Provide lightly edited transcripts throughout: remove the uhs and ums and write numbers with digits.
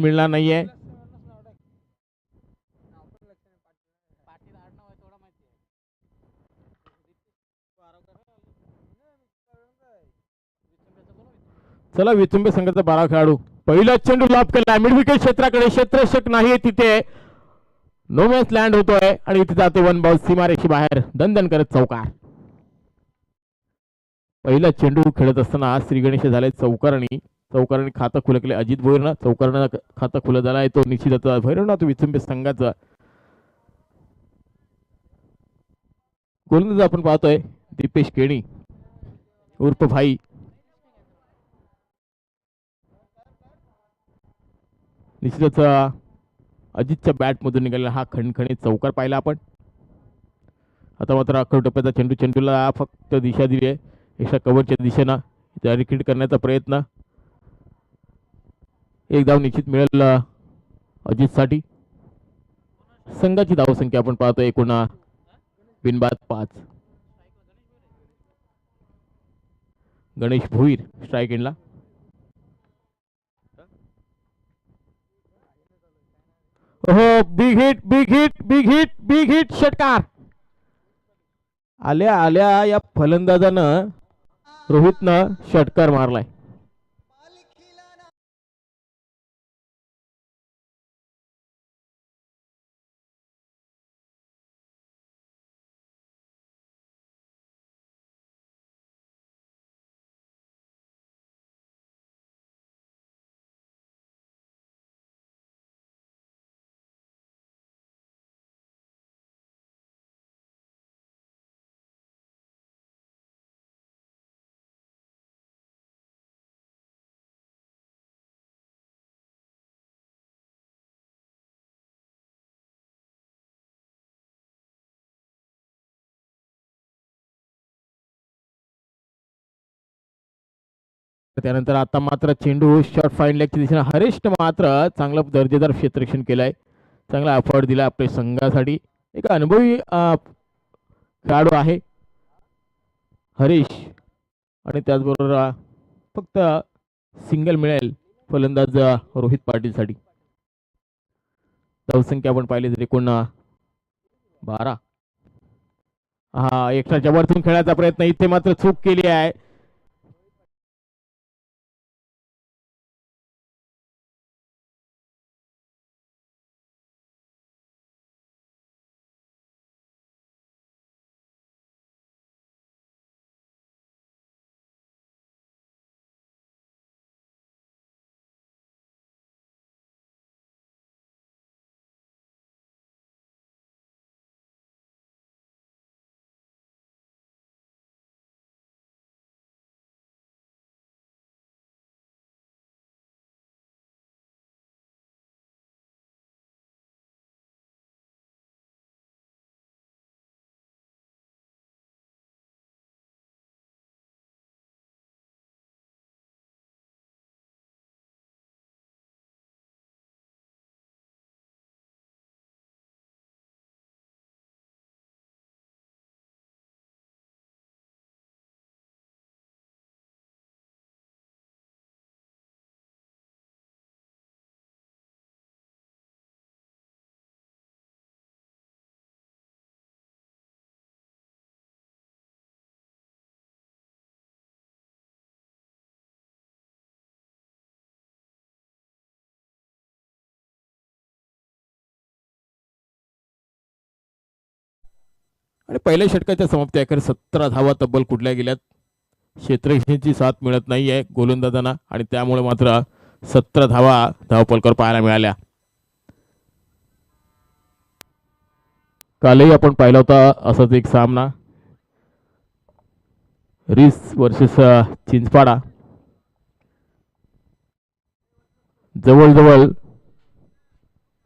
मिळणार नाहीये. चला विचुंबे संघाचा 12 खेळाडू पहिला चेंडू लॉब केला मिड विकेट क्षेत्राकडे क्षेत्ररक्षक नाही तिथे नो मॅच लँड होतोय आणि इथे जाते वन बॉल सीमारेषी बाहेर दणदण करत चौकार. पहिला चेंडू खेळत असताना श्री गणेश झाले चौकारणी चौकारणी खातं खुलं केलं अजित भोईरनं चौकारणं खातं खुलं झालं आहे तो निश्चितच भैरवनाथ विचुंबे संघाचा गोलंदाज आपण पाहतोय दीपेश केणी उर्फ भाई. निश्चितच अजितच्या बॅटमधून निघालेला हा खणखणीत चौकार पाहिला आपण. आता मात्र अख्खा टप्प्याचा चेंडू चेंडूला फक्त दिशा दिली आहे एका कव्हरच्या दिशेनं रिकीट करण्याचा प्रयत्न. एक धाव निश्चित मिळेल अजितसाठी. संघाची धावसंख्या आपण पाहतोय एकूण बिनबाद 5. गणेश भोईर स्ट्राईक एंडला. हो big hit big hit big hit big hit षटकार. आल्या आल्या या फलंदाजानं रोहितनं षटकार मारलाय. त्यानंतर आता मात्र चेंडू शॉर्ट फाईन लेगच्या दिशेने हरीश मात्र चांगला दर्जेदार क्षेत्ररक्षण केलंय चांगला एफर्ट दिला आपल्या संघासाठी. एक अनुभवी खेळाडू आहे हरीश आणि त्याचबरोबर फक्त सिंगल मिळेल फलंदाज रोहित पाटीलसाठी. धावसंख्या आपण पाहिली तरी एकूण 12. हा एक्स्ट्राच्या वरतून खेळायचा प्रयत्न इथे मात्र चूक केली आहे. आणि पहिल्या षटकाच्या समाप्ती अखेर 17 धावा तब्बल कुठल्या गेल्यात. क्षेत्ररक्षणाची साथ मिळत नाहीये गोलंदाजांना आणि त्यामुळे मात्र 17 धावा धावपलकर पाहायला मिळाल्या. कालही आपण पाहिला होता असाच एक सामना रिस वर्सेस चिंचपाडा. जवळजवळ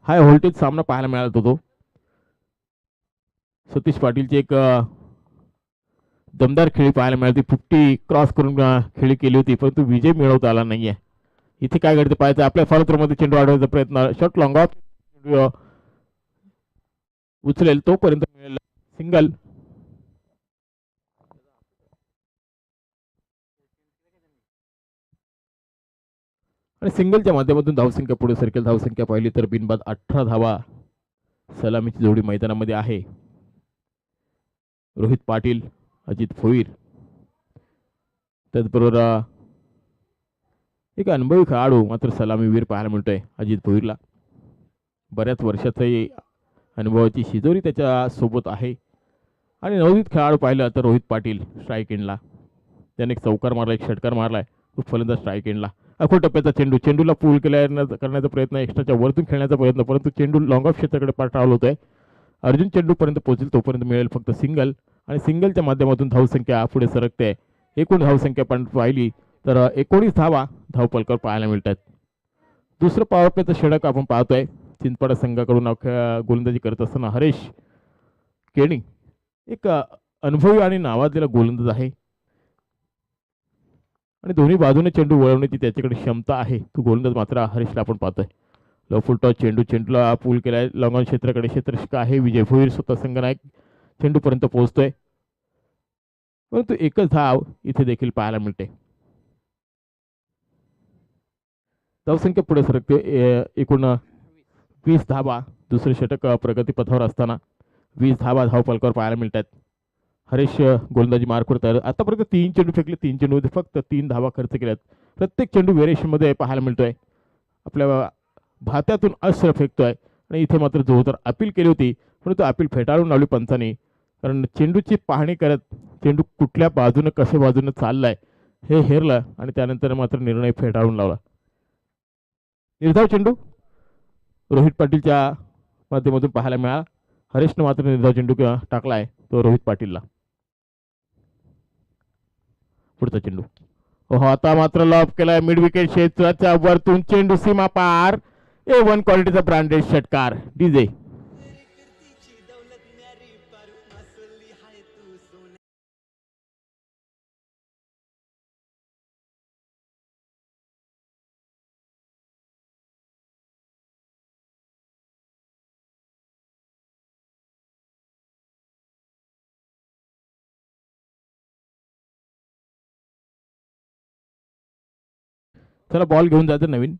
हाय व्होल्टेज सामना पाहायला मिळाला होतो. सतीश पाटीलची एक दमदार खेळी पाहायला मिळाली 50 क्रॉस करून खेळी केली होती परंतु विजय मिळवता आला नाहीये. इथे काय घडते पाहायचं. आपल्या फॉलोथ्रोमध्ये चेंडू अडवण्याचा प्रयत्न शॉट लॉंग ऑफ उचलेल तोपर्यंत मिळेल सिंगल. आणि सिंगलच्या माध्यमातून धावसंख्या पुढे सरकेल. धावसंख्या पाहिली तर बिनबाद 18 धावा सलामीची जोडी मैदानामध्ये आहे. रोहित पाटील, अजित भोईर, त्याचबरोबर एक अनुभवी खेळाडू मात्र सलामीवीर पाहायला मिळतोय अजित भोईरला. बऱ्याच वर्षाचाही अनुभवाची शिजोरी त्याच्या सोबत आहे. आणि नवोदित खेळाडू पाहिलं तर रोहित पाटील स्ट्राईक एंडला, त्याने एक चौकार मारला, एक षटकार मारलाय. तो फलंदाज स्ट्राईक एंडला. अखोल टप्प्याचा चेंडू, चेंडूला पूल करण्याचा प्रयत्न, एक्स्ट्राच्या वरतून खेळण्याचा प्रयत्न, परंतु चेंडू लॉंग ऑफ क्षेत्राकडे पाठवला होतोय. अर्जुन चेंडूपर्यंत पोहोचेल तोपर्यंत मिळेल फक्त सिंगल. आणि सिंगलच्या माध्यमातून धावसंख्या पुढे सरकते. एकूण धावसंख्या पण पाहिली तर 19 धावा धावपलकावर पाहायला मिळतात. दुसरं पॉवर प्लेचं षटक आपण पाहतोय. चिंचपाडा संघाकडून गोलंदाजी करत असताना हरेश केणी, एक अनुभवी आणि नावाजलेला गोलंदाज आहे आणि दोन्ही बाजूने चेंडू वळवण्याची त्याच्याकडे क्षमता आहे. तो गोलंदाज मात्र हरेशला आपण पाहतोय. लवफुल टॉस चेंडू, चेंडूला पूल केलाय लॉंग ऑन क्षेत्राकडे. क्षेत्ररक्षक आहे विजय भोईर, स्वतः संघनायक चेंडूपर्यंत पोहोचतोय, परंतु एकच धाव इथे देखील पाहायला मिळते. धावसंख्या पुढे सरकते. एकूण 20 धावा. दुसरे षटक प्रगतीपथावर असताना 20 धावा धावपलकावर पाहायला मिळतात. हरेश गोलंदाजी मार्क करतात. आतापर्यंत 3 चेंडू फेकले, 3 चेंडूमध्ये फक्त 3 धावा खर्च केल्यात. प्रत्येक चेंडू व्हेरिएशनमध्ये पाहायला मिळतोय. आपल्या भात्यातून अस्त्र फेकतोय आणि इथे मात्र जोरदार अपील केली होती, परंतु अपील फेटाळून लावली पंचांनी. कारण चेंडूची पाहणी करत चेंडू कुठल्या बाजूने कशा बाजूने चाललाय हे हेरलं आणि त्यानंतर मात्र निर्णय फेटाळून लावला. निर्धाव चेंडू रोहित पाटीलच्या माध्यमातून पाहायला मिळाला. हरेशनं मात्र निर्धाव चेंडू टाकलाय तो रोहित पाटीलला. पुढचा चेंडू, हो आता मात्र लॉब केलाय मिड विकेट क्षेत्राच्या वरतून. चेंडू सीमा पार. A1 क्वालिटीचा ब्रँडेड षटकार डीजे. चला बॉल घेऊन जायचं नवीन.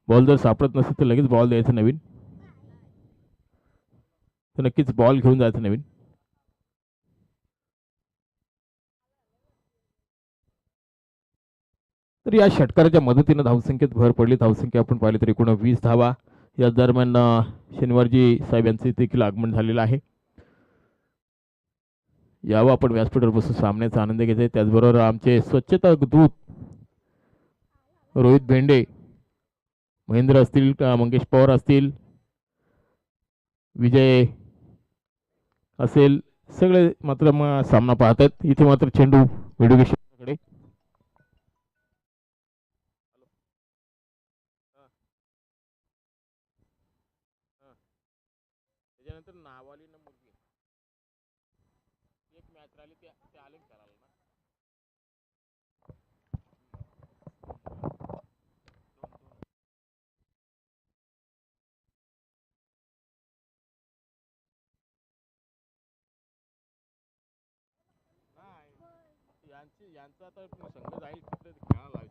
बॉल जर सापडत नसेल तर लगेच बॉल द्यायचं नवीन. तर नक्कीच बॉल घेऊन जायचं नवीन. तर या षटकाराच्या मदतीनं धावसंख्येत भर पडली. धावसंख्या आपण पाहिली तर एकूण 20 धावा. या दरम्यान शनिवारजी साहेब यांचे देखील आगमन झालेलं आहे. यावं आपण व्यासपीठावर बसून सामन्याचा आनंद घ्यायचा. त्याचबरोबर आमचे स्वच्छता दूत रोहित भेंडे, महेंद्र असतील, मंगेश पवार असतील, विजय असेल, सगळे मात्र सामना पाहतात. इथे मात्र चेंडू वेडुगेशकडे. त्याच्यानंतर नावाली ना मुलगी एक मॅच राहिली ते आले करायला ना. यांचा आता संघ जाईल तिकडे खेळायला.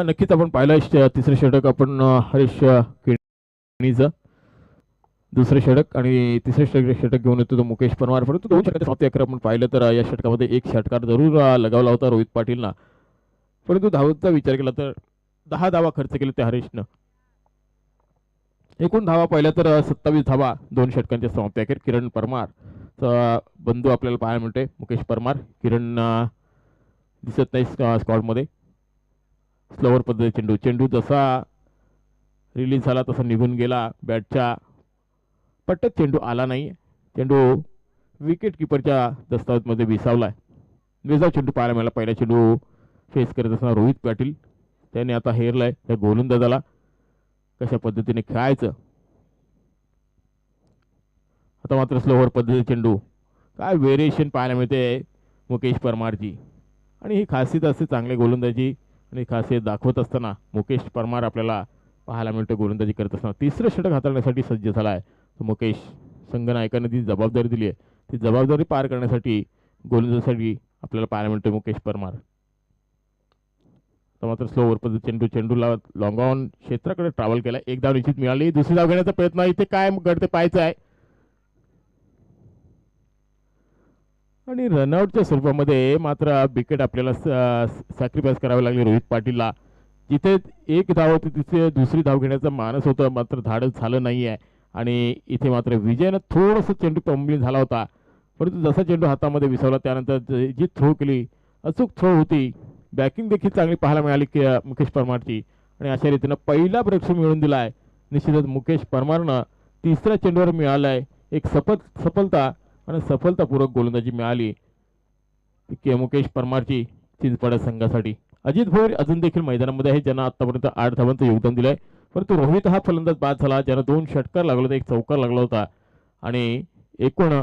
नक्कीच आपण पाहिलं तिसरं षटक आपण हरीश केणीचं. दुसरं षटक आणि तिसरं षटक घेऊन येतो तो मुकेश परमार. परंतु 2 षटक समाप्ती अखेर आपण पाहिलं तर या षटकामध्ये एक षटकार जरूर लगावला होता रोहित पाटीलना, परंतु धावांचा विचार केला तर 10 धावा खर्च केले त्या हरीशनं. एकूण धावा पाहिल्या तर 27 धावा 2 षटकांच्या समाप्ती अखेर. किरण परमार बंधू आपल्याला पाहायला मिळते. मुकेश परमार, किरण दिसत नाही स्क्वॉडमध्ये. स्लोवर पद्धती चेंडू, चेंडू जसा रिलीज झाला तसा निघून गेला बॅटच्या पट्ट्यात. चेंडू आला नाही. चेंडू विकेट किपरच्या दस्तावेजमध्ये विसावलाय. वेजाव चेंडू पाहायला मिळाला. पहिला चेंडू फेस करत असताना रोहित पाटील त्याने आता हेरलाय त्या गोलंदाजाला कशा पद्धतीने खेळायचं. आता मात्र स्लोवर पद्धतीचे चेंडू, काय व्हेरिएशन पाहायला मिळते मुकेश परमारची. आणि ही खासियत असते चांगल्या गोलंदाजी आणि खासियत दाखवत असताना मुकेश परमार आपल्याला पाहायला मिळतो गोलंदाजी करत असताना. तिसरं षटक हाताळण्यासाठी सज्ज झाला आहे तो मुकेश. संघनायकाने जी जबाबदारी दिली आहे ती जबाबदारी पार करण्यासाठी गोलंदाजीसाठी आपल्याला पाहायला मिळतो मुकेश परमार. तर मात्र स्लोवर पद्धत चेंडू, चेंडूला लॉंग ऑन क्षेत्राकडे ट्रॅव्हल केला. एक धाव निश्चित मिळाली. दुसरी धाव घेण्याचा प्रयत्न, इथे काय घडते पाहायचं आहे. आणि रनआउटच्या स्वरूपामध्ये मात्र विकेट आपल्याला सॅक्रिफाईस करावे लागले रोहित पाटीलला. जिथे एक धाव होती तिथे दुसरी धाव घेण्याचा मानस होतं, मात्र धाडस झालं नाही आहे. आणि इथे मात्र विजयनं थोडंसं चेंडू पंबली झाला होता, परंतु जसा चेंडू हातामध्ये विसवला त्यानंतर जी थ्रो केली अचूक थ्रो होती. बॅकिंग देखील चांगली पाहायला मिळाली की मुकेश परमारची. आणि अशा रीतीनं पहिला ब्रेकथ्रू मिळवून दिला आहे निश्चितच मुकेश परमारनं. तिसऱ्या चेंडूवर मिळालाय एक सफलता आणि सफलतापूर्वक गोलंदाजी मिळाली की मुकेश परमारची चिंचपाडा संघासाठी. अजित भोईर अजून देखील मैदानामध्ये आहे, ज्यांना आतापर्यंत 8 धावांचं योगदान दिलंय. परंतु रोहित हा फलंदाज बाद झाला, ज्याला 2 षटकार लागला होता, एक चौकार लागला होता आणि एकूण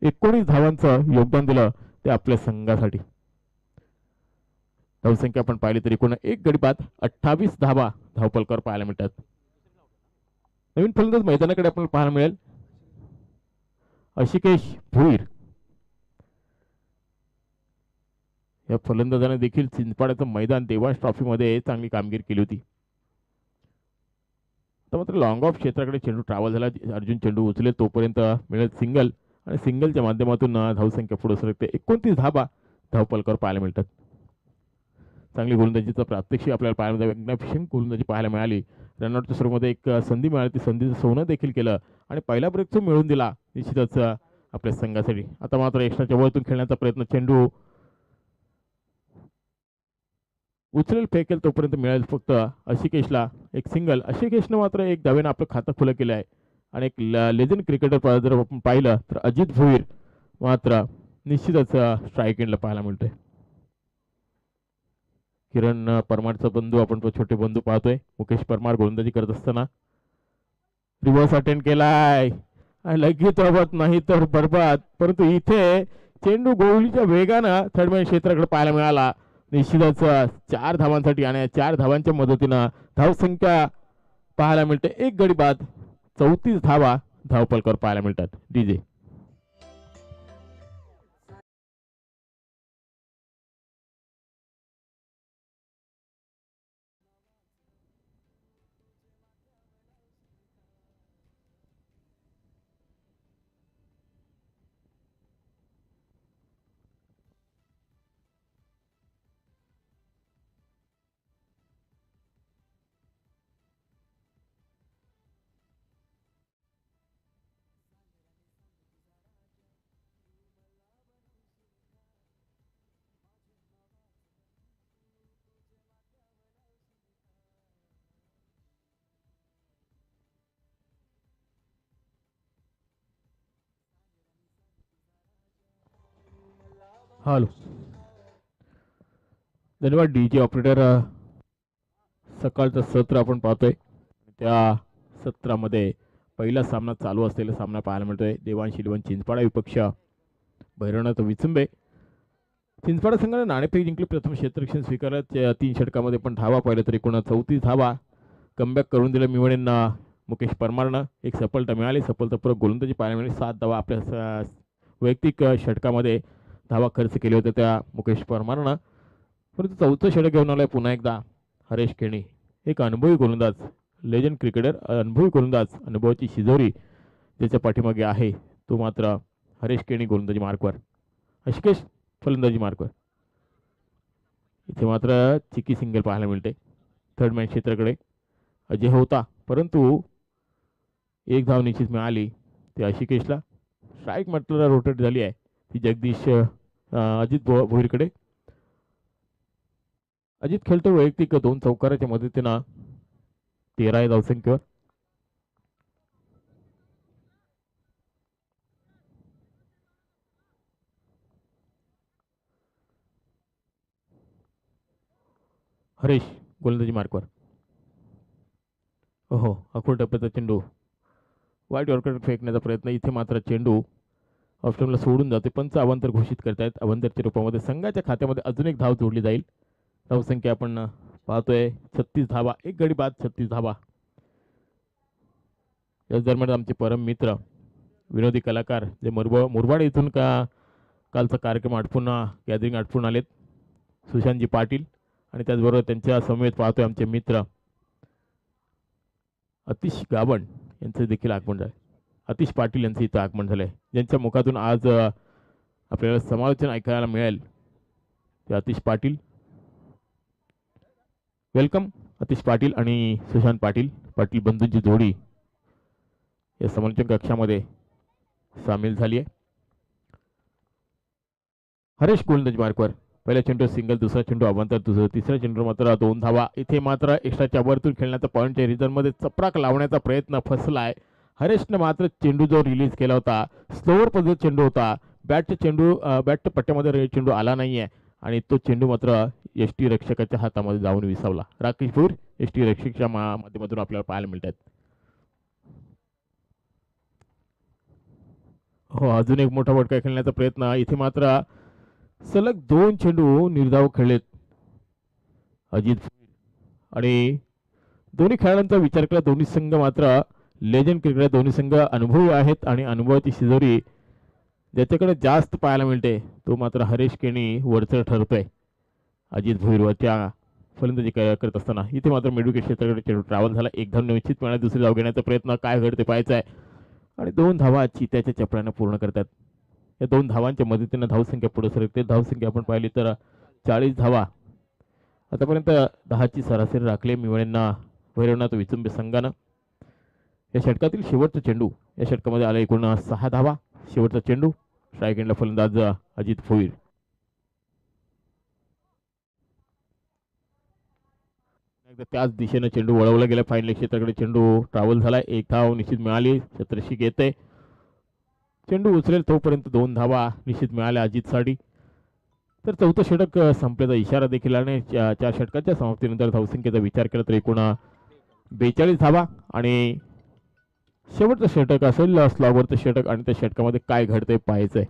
19 धावांचं योगदान दिलं ते आपल्या संघासाठी. धावसंख्या आपण पाहिली तर एकूण एक गडी बाद 28 धावा धावपलकावर पाहायला मिळतात. नवीन फलंदाज मैदानाकडे आपल्याला पाहायला मिळेल अशिकेश भोईर. या फलंदाजाने देखील चिंचपाड्याचं मैदान देवास ट्रॉफीमध्ये चांगली कामगिरी केली होती. तर मात्र लॉंग ऑफ क्षेत्राकडे चेंडू ट्रॅव्हल झाला. अर्जुन चेंडू उचलेल तोपर्यंत मिळेल सिंगल आणि सिंगलच्या माध्यमातून धावसंख्या पुढे सरकते. 29 धावा धावपलकावर पाहायला मिळतात. चांगली गोलंदाजीचा प्रात्यक्षिक आपल्याला पाहायला मिळालं. मॅग्निफिशंट गोलंदाजी पाहायला मिळाली. रनआउटच्या स्वरूपामध्ये एक संधी मिळाली, ती संधीचं सोनं देखील केलं आणि पहिला ब्रेक मिळवून दिला निश्चितच आपल्या संघासाठी. आता मात्र एक्स्ट्राच्या वरतून खेळण्याचा प्रयत्न, चेंडू उचलेल फेकेल तोपर्यंत मिळेल फक्त अशिकेशला एक सिंगल. अशिकेशनं मात्र एक धावेनं आपलं खातं खुलं केलं आहे. आणि एक लेजंड क्रिकेटर जर आपण पाहिलं तर अजित भोईर मात्र निश्चितच स्ट्राईक एंडला पाहायला मिळतोय. किरण परमारचा बंधू, आपण तो छोटे बंधू पाहतोय. मुकेश परमार गोलंदाजी करत असताना रिव्हर्स अटेंड केलाय, लगेच सोबत नाही तर बरबाद. परंतु इथे चेंडू गोळीच्या वेगानं थर्डमॅन क्षेत्राकडे पाहायला मिळाला. निश्चितच 4 धावांसाठी आणि 4 धावांच्या मदतीनं धावसंख्या पाहायला मिळते एक गडी बाद 34 धावा धावपलकावर पाहायला मिळतात. डीजे हॅलो, धन्यवाद डीजे ऑपरेटर. सकाळचं सत्र आपण पाहतोय. त्या सत्रामध्ये पहिला सामना चालू असलेला सामना पाहायला मिळतोय. देवांश इलेव्हन चिंचपाडा विपक्ष भैरवनाथ विचंबे. चिंचपाडा संघाने नाणेफेक जिंकली. प्रथम क्षेत्ररक्षण स्वीकारत 3 षटकामध्ये पण धावा पाहिलं तरी एकूण 34 धावा कमबॅक करून दिलं मिळवणींना मुकेश परमारनं. एक सफलता मिळाली, सफलतापूर्वक गोलंदाजी पाहायला मिळाली. 7 धावा आपल्या वैयक्तिक षटकामध्ये धावा खर्च केले होते त्या मुकेश परमारनं. परंतु 4थं षटक घेऊन आलंय पुन्हा एकदा हरेश केणी. एक अनुभवी गोलंदाज, लेजंड क्रिकेटर, अनुभवी गोलंदाज, अनुभवाची शिजोरी ज्याच्या पाठीमागे आहे तो मात्र हरेश केणी गोलंदाजी मार्कवर, अशिकेश फलंदाजी मार्कवर. इथे मात्र चिकी सिंगल पाहायला मिळते. थर्ड मॅन क्षेत्राकडे अजय होता, परंतु एक धाव निश्चित मिळाली ती अशिकेशला. स्ट्राईक मात्र रोटेट झाली आहे ती जगदीश अजित भोईरकडे. अजित खेळतो वैयक्तिक 2 चौकाराच्या मदतीनं 13 धावसंख्येवर. हरीश गोलंदाजी मार्कवर. ओहो, अखोल टप्प्याचा चेंडू वाईट यॉर्कर फेकण्याचा प्रयत्न. इथे मात्र चेंडू ऑप्शनला सोडून जाते. पंच अवांतर घोषित करतायत. अवांतरच्या रूपामध्ये संघाच्या खात्यामध्ये अजून एक धाव जोडली जाईल. धावसंख्या आपण पाहतोय 36 धावा. एक गडी बाद 36 धावा. याच दरम्यान आमचे परम मित्र विनोदी कलाकार जे मुरबाड इथून कालचा कार्यक्रम आटपून गॅदरिंग आटपून आलेत, सुशांतजी पाटील. आणि त्याचबरोबर त्यांच्या समवेत पाहतोय आमचे मित्र अतिश गावण यांचं देखील आगमन झालं. अतिश पाटील यांचं इथं आगमन झालंय, ज्यांच्या मुखातून आज आपल्याला समालोचन ऐकायला मिळेल. ते अतिश पाटील. वेलकम अतिश पाटील आणि सुशांत पाटील. पाटील बंधूंची जोडी या समालोचन कक्षामध्ये सामील झाली आहे. हरेश गोलंदाज मार्कवर. पहिल्या चेंडू सिंगल, दुसरा चेंडू अवांतर, तिसरा चेंडू मात्र 2 धावा. इथे मात्र एक्स्ट्राच्या वरतून खेळण्याचा पॉईंटच्या रिझनमध्ये चपराक लावण्याचा प्रयत्न फसलाय. हरेशने मात्र चेंडू जो रिलीज केला होता, स्लोअर पद्धत चेंडू होता. बॅटच्या पट्ट्यामध्ये चेंडू आला नाहीये आणि तो चेंडू मात्र एसटी रक्षकाच्या हातामध्ये जाऊन विसावला. राकेश भूर एसटी रक्षकच्या माध्यमातून आपल्याला पाहायला मिळतात. हो, अजून एक मोठा फटका खेळण्याचा प्रयत्न. इथे मात्र सलग 2 चेंडू निर्धाव खेळलेत अजित आणि दोन्ही खेळाडूंचा विचार केला. दोन्ही संघ मात्र लेजंड क्रिकेटर, दोन्ही संघ अनुभवी आहेत आणि अनुभवाची शिजोरी ज्याच्याकडे जास्त पाहायला मिळते तो मात्र हरेश केणी वरचढ ठरतोय अजित भोईरवरच्या फलंदाजी करत असताना. इथे मात्र मिडविकेट क्षेत्राकडे चेंडू ट्रॅव्हल झाला. एक धाव निश्चित मिळाला. दुसरी धाव घेण्याचा प्रयत्न, काय घडते पाहायचं आहे. आणि 2 धावा चित्याच्या चपळाने पूर्ण करतात. या 2 धावांच्या मदतीने धावसंख्या पुढे सरकते. धावसंख्या आपण पाहिली तर 40 धावा आतापर्यंत 10ची सरासरी राखली मिळवण्यांना भैरवनाथ विचुंबे संघानं. या षटकातील शेवटचा चेंडू, या षटकामध्ये आला एकूण 6 धावा. शेवटचा चेंडू स्ट्राईक एंडला फलंदाज अजित भोईर. त्याच दिशेने चेंडू वळवला गेला. फाईनल क्षेत्राकडे चेंडू ट्रॅव्हल झालाय. एक धाव निश्चित मिळाली. छत्रशीक येते. चेंडू उचलेल तोपर्यंत 2 धावा निश्चित मिळाल्या अजितसाठी. तर चौथं षटक संपल्याचा इशारा देखील आणि 4 षटकाच्या समाप्तीनंतर धावसंख्येचा विचार केला तर एकूण 42 धावा. आणि शेवटचं षटक असेल स्लॉगवरचं षटक आणि त्या षटकामध्ये काय घडतंय पाहायचंय.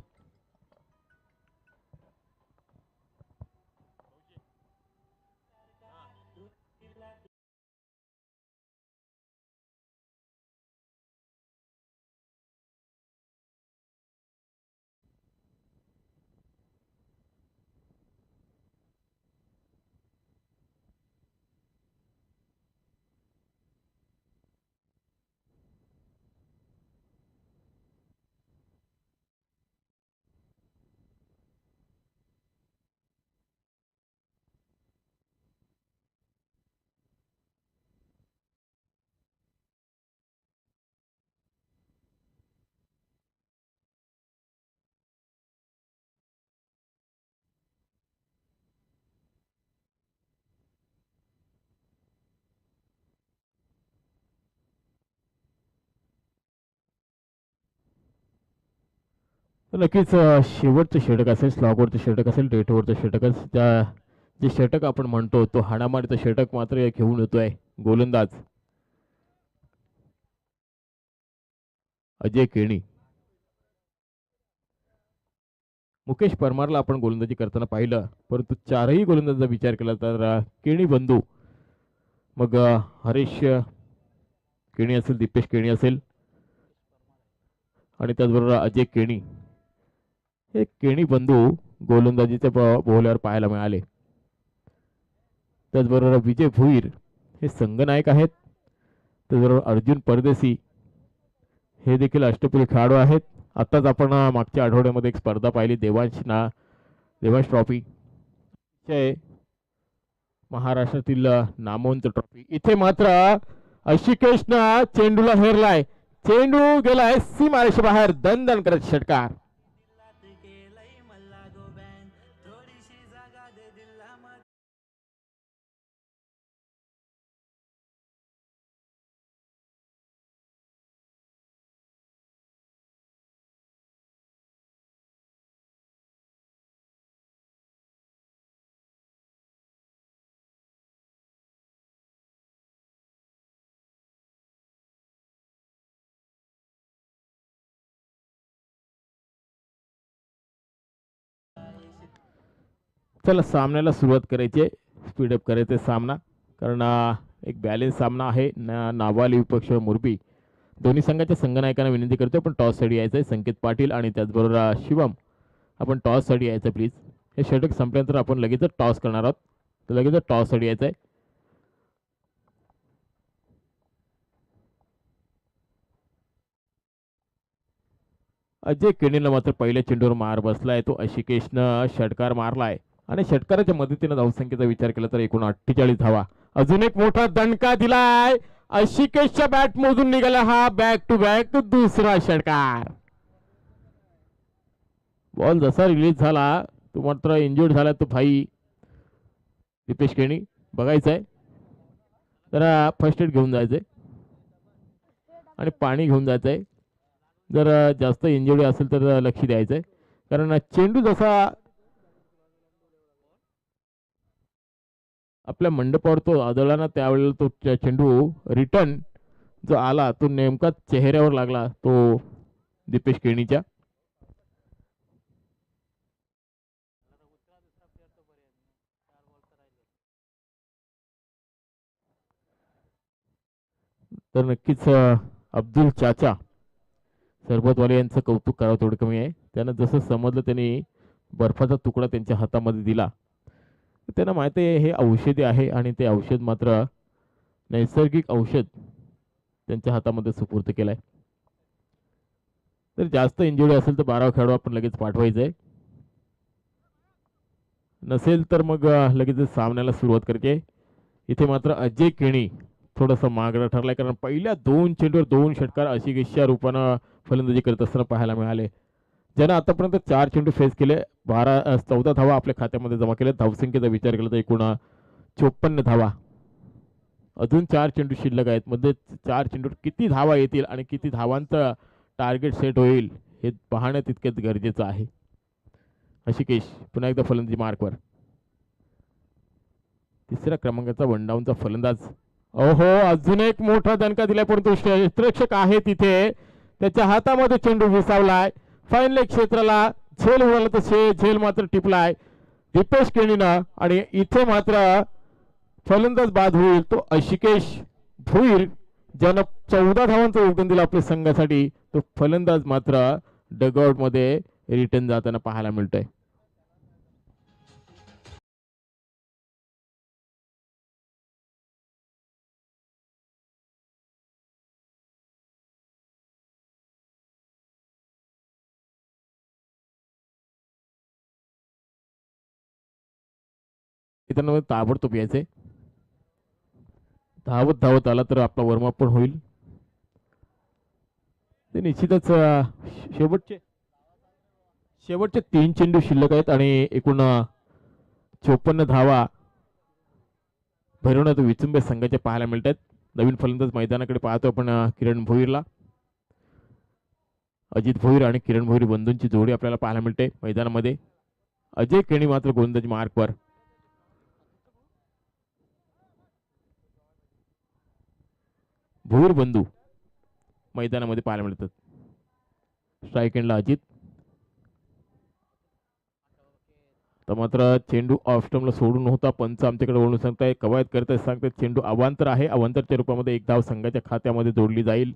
तर नक्कीच शेवटचं षटक असेल, स्लॉगवरचं षटक असेल, डेटवरचं षटक असेल. जे षटक आपण म्हणतो तो हाणामारीचं षटक मात्र घेऊन येतोय गोलंदाज अजय केणी. मुकेश परमारला आपण गोलंदाजी करताना पाहिलं, परंतु 4ही गोलंदाजाचा विचार केला तर केणी बंधू, मग हरीश केणी असेल, दीपेश केणी असेल आणि त्याचबरोबर अजय केणी, हे केणी बंधू गोलंदाजीच्या बोहल्यावर पाहायला मिळाले. त्याचबरोबर विजय भोईर हे संघनायक आहेत. त्याचबरोबर अर्जुन परदेशी हे देखील अष्टपैलू खेळाडू आहेत. आताच आपण मागच्या आठवड्यामध्ये एक स्पर्धा पाहिली, देवांश ट्रॉफी, महाराष्ट्रातील नामवंत ट्रॉफी. इथे मात्र अशिकेशनं चेंडूला हेरलाय. चेंडू गेलाय सीमारेषे बाहेर. दणदण करत षटकार. चला सामन्याला सुरुवात करायची आहे, स्पीडअप करायचं आहे सामना, कारण एक बॅलेन्स सामना आहे. नावाली विपक्ष मुरबी दोन्ही संघाच्या संघनायकांना विनंती करतो पण टॉससाठी यायचं आहे. संकेत पाटील आणि त्याचबरोबर शिवम, आपण टॉससाठी यायचं प्लीज. हे षटक संपल्यानंतर आपण लगेचच टॉस करणार आहोत, तर लगेचच टॉससाठी यायचं आहे. अजय केणीला मात्र पहिल्या चेंडूवर मार बसलाय, तो अशिकेशनं षटकार मारलाय आणि षटकाराच्या मदतीने धावसंख्येचा विचार केला तर एकूण 48 धावा. अजून एक मोठा दणका दिलाय, अशिकेशच्या बॅट मधून निघाला हा बॅक टू बॅक दुसरा षटकार. बॉल जसा रिलीज झाला तो मात्र इंजुर्ड झाला तो भाई दीपेश केणी. बघायचंय जरा फर्स्ट एड घेऊन जायचंय आणि पाणी घेऊन जायचंय. जर जास्त इंजुरी असेल तर लक्ष द्यायचंय, कारण चेंडू जसा आपल्या मंडपावर तो आदळला ना त्यावेळेला तो चेंडू रिटर्न जो आला तो नेमका चेहऱ्यावर लागला तो दीपेश केणीच्या. तर नक्कीच अब्दुल चाचा सरबतवाले यांचं कौतुक करावं थोडं कमी आहे. त्यांना जसं समजलं त्यांनी बर्फाचा तुकडा त्यांच्या हातामध्ये दिला. त्यांना माहिती आहे हे औषधी आहे आणि ते औषध मात्र नैसर्गिक औषध त्यांच्या हातामध्ये सुपूर्द केलाय. तर जास्त इंजुरी असेल तर 12 खेळाडू आपण लगेच पाठवायचंय, नसेल तर मग लगेच सामन्याला सुरुवात करायची. इथे मात्र अजय केणी थोडासा मागडा ठरलाय, कारण पहिल्या 2 चेंडूवर 2 षटकार अशिकेशच्या रूपानं फलंदाजी करत असताना पाहायला मिळाले. ज्यानं आतापर्यंत 4 चेंडू फेस केले, 14 धावा आपल्या खात्यामध्ये जमा केल्या. धावसंख्येचा विचार केला तर एकूण 54 धावा. अजून 4 चेंडू शिल्लक आहेत, मध्ये 4 चेंडूवर किती धावा येतील आणि किती धावांचं टार्गेट सेट होईल हे पाहणं तितकेच गरजेचं आहे. अशिकेश पुन्हा एकदा फलंदाजी मार्कवर. तिसऱ्या क्रमांकाचा वनडाऊनचा फलंदाज. ओहो, अजून एक मोठा दणका दिलाय, परंतु क्षेत्ररक्षक आहे तिथे, त्याच्या हातामध्ये चेंडू विसावलाय. फाईन लेग क्षेत्राला झेल उडाला तर झेल मात्र टिपलाय दीपेश केणीनं आणि इथे मात्र फलंदाज बाद होईल तो अशिकेश भुईर, ज्यानं 14 धावांचं योगदान दिलं आपल्या संघासाठी. तो फलंदाज मात्र डगआउट मध्ये रिटर्न जाताना पाहायला मिळतोय. त्यांना ताबडतोब यायचंय. धावत धावत आला तर आपला वॉर्मअप पण होईल. ते निश्चितच शेवटचे 3 चेंडू शिल्लक आहेत आणि एकूण 54 धावा भैरवनाथ विचुंबे संघाचे पाहायला मिळत आहेत. नवीन फलंदाज मैदानाकडे पाहतो आपण किरण भोईरला. अजित भोईर आणि किरण भोईर बंधूंची जोडी आपल्याला पाहायला मिळते मैदानामध्ये. अजय केणी मात्र गोलंदाजी मार्कवर. भोईर बंधू मैदानामध्ये पाहायला मिळतात. स्ट्राईक एंडला अजित. तर मात्र चेंडू ऑफ स्टंपला सोडून होता, पंच आमच्याकडे वळून सांगताय, कवायत करताय सांगताय चेंडू अवांतर आहे. अवांतरच्या रूपामध्ये एक धाव संघाच्या खात्यामध्ये जोडली जाईल.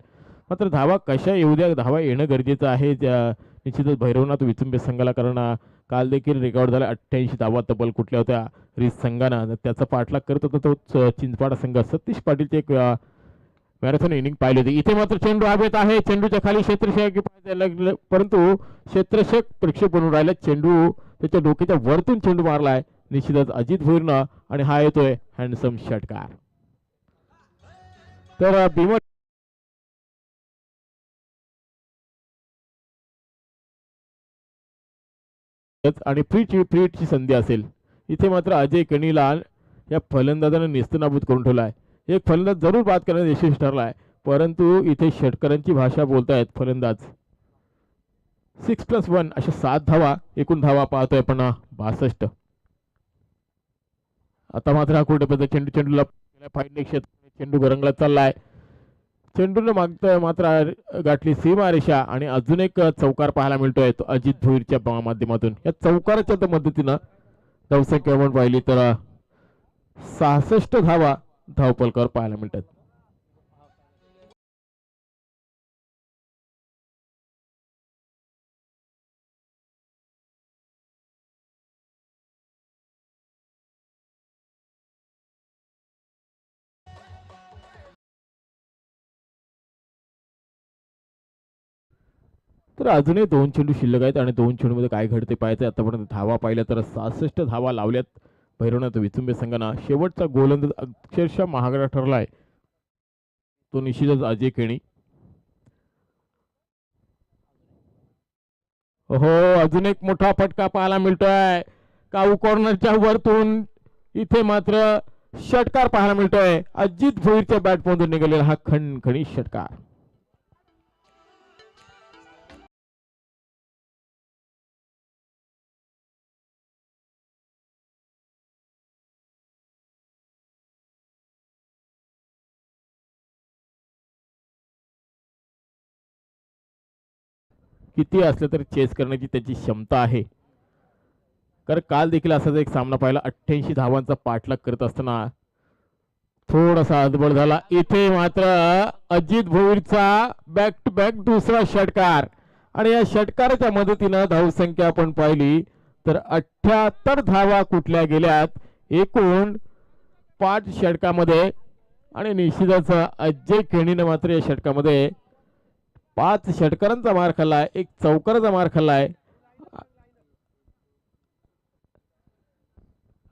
मात्र धावा कशा येऊ द्या, धावा येणं गरजेचं आहे निश्चितच भैरवनाथ विचुंबे संघाला, कारण काल देखील रेकॉर्ड झाला 88 धावा तब्बल कुठल्या होत्या रिस संघानं. त्याचा पाठलाग करत होता तो चिंचपाडा संघ. सतीश पाटीलचे एक मॅरेथॉन इनिंग पाहिली होती. इथे मात्र चेंडू हवेत आहे, चेंडूच्या खाली क्षेत्ररक्षक, परंतु क्षेत्ररक्षक प्रेक्षक बनून राहिले. चेंडू त्याच्या डोक्याच्या वरतून चेंडू मारलाय निश्चितच अजित भोईरनं आणि हा येतोय हँडसम षटकार. तर भीमा आणि फ्रीची संधी असेल. इथे मात्र अजय केणीला या फलंदाजाने नेस्तनाबूत करून ठेवलाय. एक फलंदाज जरूर बाद करण्यात यशस्वी ठरलाय, परंतु इथे षटकारांची भाषा बोलतायत फलंदाज. 6+1 अशा 7 धावा, एकूण धावा पाहतोय आपण 62. आता मात्र हा कुठे चेंडूला फाईन क्षेत्र, चेंडू गरंगला चाललाय. चेंडूने मात्र गाठली सीमा रेषा आणि अजून एक चौकार पाहायला मिळतोय तो अजित भोईरच्या माध्यमातून. या चौकाराच्या मदतीनं धावसंख्या आपण पाहिली तर 66 धावा धावपलकावर पाहायला मिळतात. तर अजूनही 2 चेंडू शिल्लक आहेत आणि 2 चेंडूमध्ये काय घडते पाहायचं. आतापर्यंत धावा पाहिल्या तर 66 धावा लावल्यात भैरवनाथ विचुंबे संघानं. शेवटचा गोलंदाज अक्षरशः महागडा ठरलाय तो निश्चितच अजय केणी. हो, अजून एक मोठा फटका पाहायला मिळतोय काऊ कॉर्नरच्या वरतून. इथे मात्र षटकार पाहायला मिळतोय. अजित भोईरच्या बॅट मधून निघालेला हा खणखणीत षटकार. किती असलं तरी चेस करण्याची त्याची क्षमता आहे. कारण काल देखील असाच एक सामना पाहिला. 88 धावांचा पाठलाग करत असताना थोडासा अडबड झाला. इथे मात्र अजित भोईरचा बॅक टू बॅक दुसरा षटकार आणि या षटकाराच्या मदतीनं धावसंख्या आपण पाहिली तर 78 धावा कुठल्या गेल्यात एकूण 5 षटकामध्ये. आणि निश्चितच अजय केणीनं मात्र या षटकामध्ये 5 षटकारांचा मार खाल्लाय, एक चौकाराचा मार खाल्लाय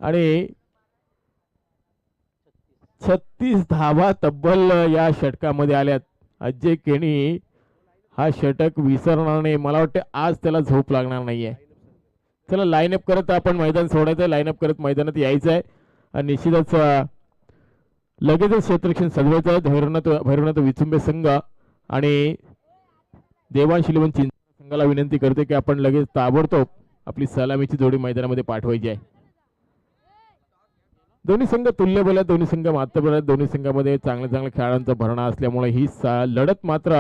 आणि 36 धावा तब्बल या षटकामध्ये आल्यात. अजय केणी हा षटक विसरणार नाही. मला वाटतं आज त्याला झोप लागणार नाहीये. चला लाईनअप करत आपण मैदान सोडायचंय. लाईनअप करत मैदानात यायचं आहे आणि निश्चितच लगेचच क्षेत्ररक्षण सजवायचं आहे. भैरवनाथ विचुंबे संघ आणि देवांश इलेव्हन चिंचवड संघाला विनंती करते की आपण लगेच ताबडतोब आपली सलामीची जोडी मैदानामध्ये पाठवायची आहे. दोन्ही संघ तुल्यबल आहेत, दोन्ही संघ मातबर आहेत, दोन्ही संघामध्ये चांगल्या चांगल्या खेळाडूंचा भरणा असल्यामुळे ही लढत मात्र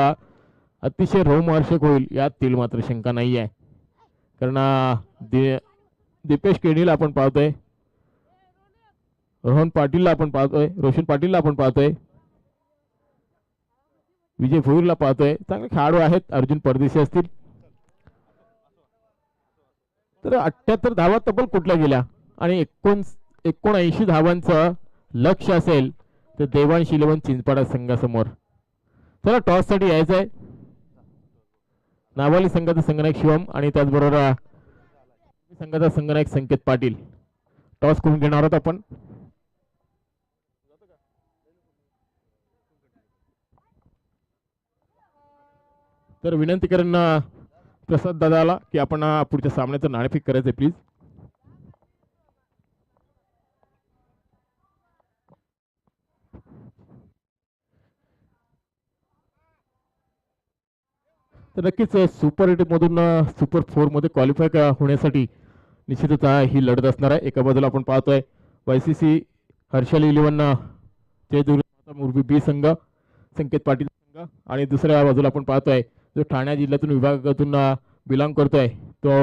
अतिशय रोमहर्षक होईल यात तील मात्र शंका नाही आहे. कारण दीपेश केणीला आपण पाहतोय, रोहन पाटीलला आपण पाहतोय, रोशन पाटीलला आपण पाहतोय, विजय भोईरला पाहतोय. चांगले खेळाडू आहेत. अर्जुन परदेशी असतील तर 78 धावा तब्बल कुठल्या गेल्या आणि 79 धावांचं लक्ष असेल तर देवांश इलेव्हन चिंचपाडा संघासमोर. चला टॉस साठी यायचं आहे. नावाली संघाचा संघनायक शिवम आणि त्याचबरोबर संघाचा संघनायक संकेत पाटील टॉस करून घेणार आहोत आपण. तर विनंती करेन प्रसाद दादाला की आपण पुढच्या सामन्याचं नाणेफेक करायचं प्लीज. तर नक्कीच सुपर 8 मधून सुपर 4 मध्ये क्वालिफाय होण्यासाठी निश्चितच ही लढत असणार आहे. एका बाजूला आपण पाहतोय YCC हर्षल इलेव्हन मुरबी बी संघ संकेत पाटील संघ आणि दुसऱ्या बाजूला आपण पाहतोय जो ठाणे जिल्ह्यातून विभागातून बिलॉंग करतोय तो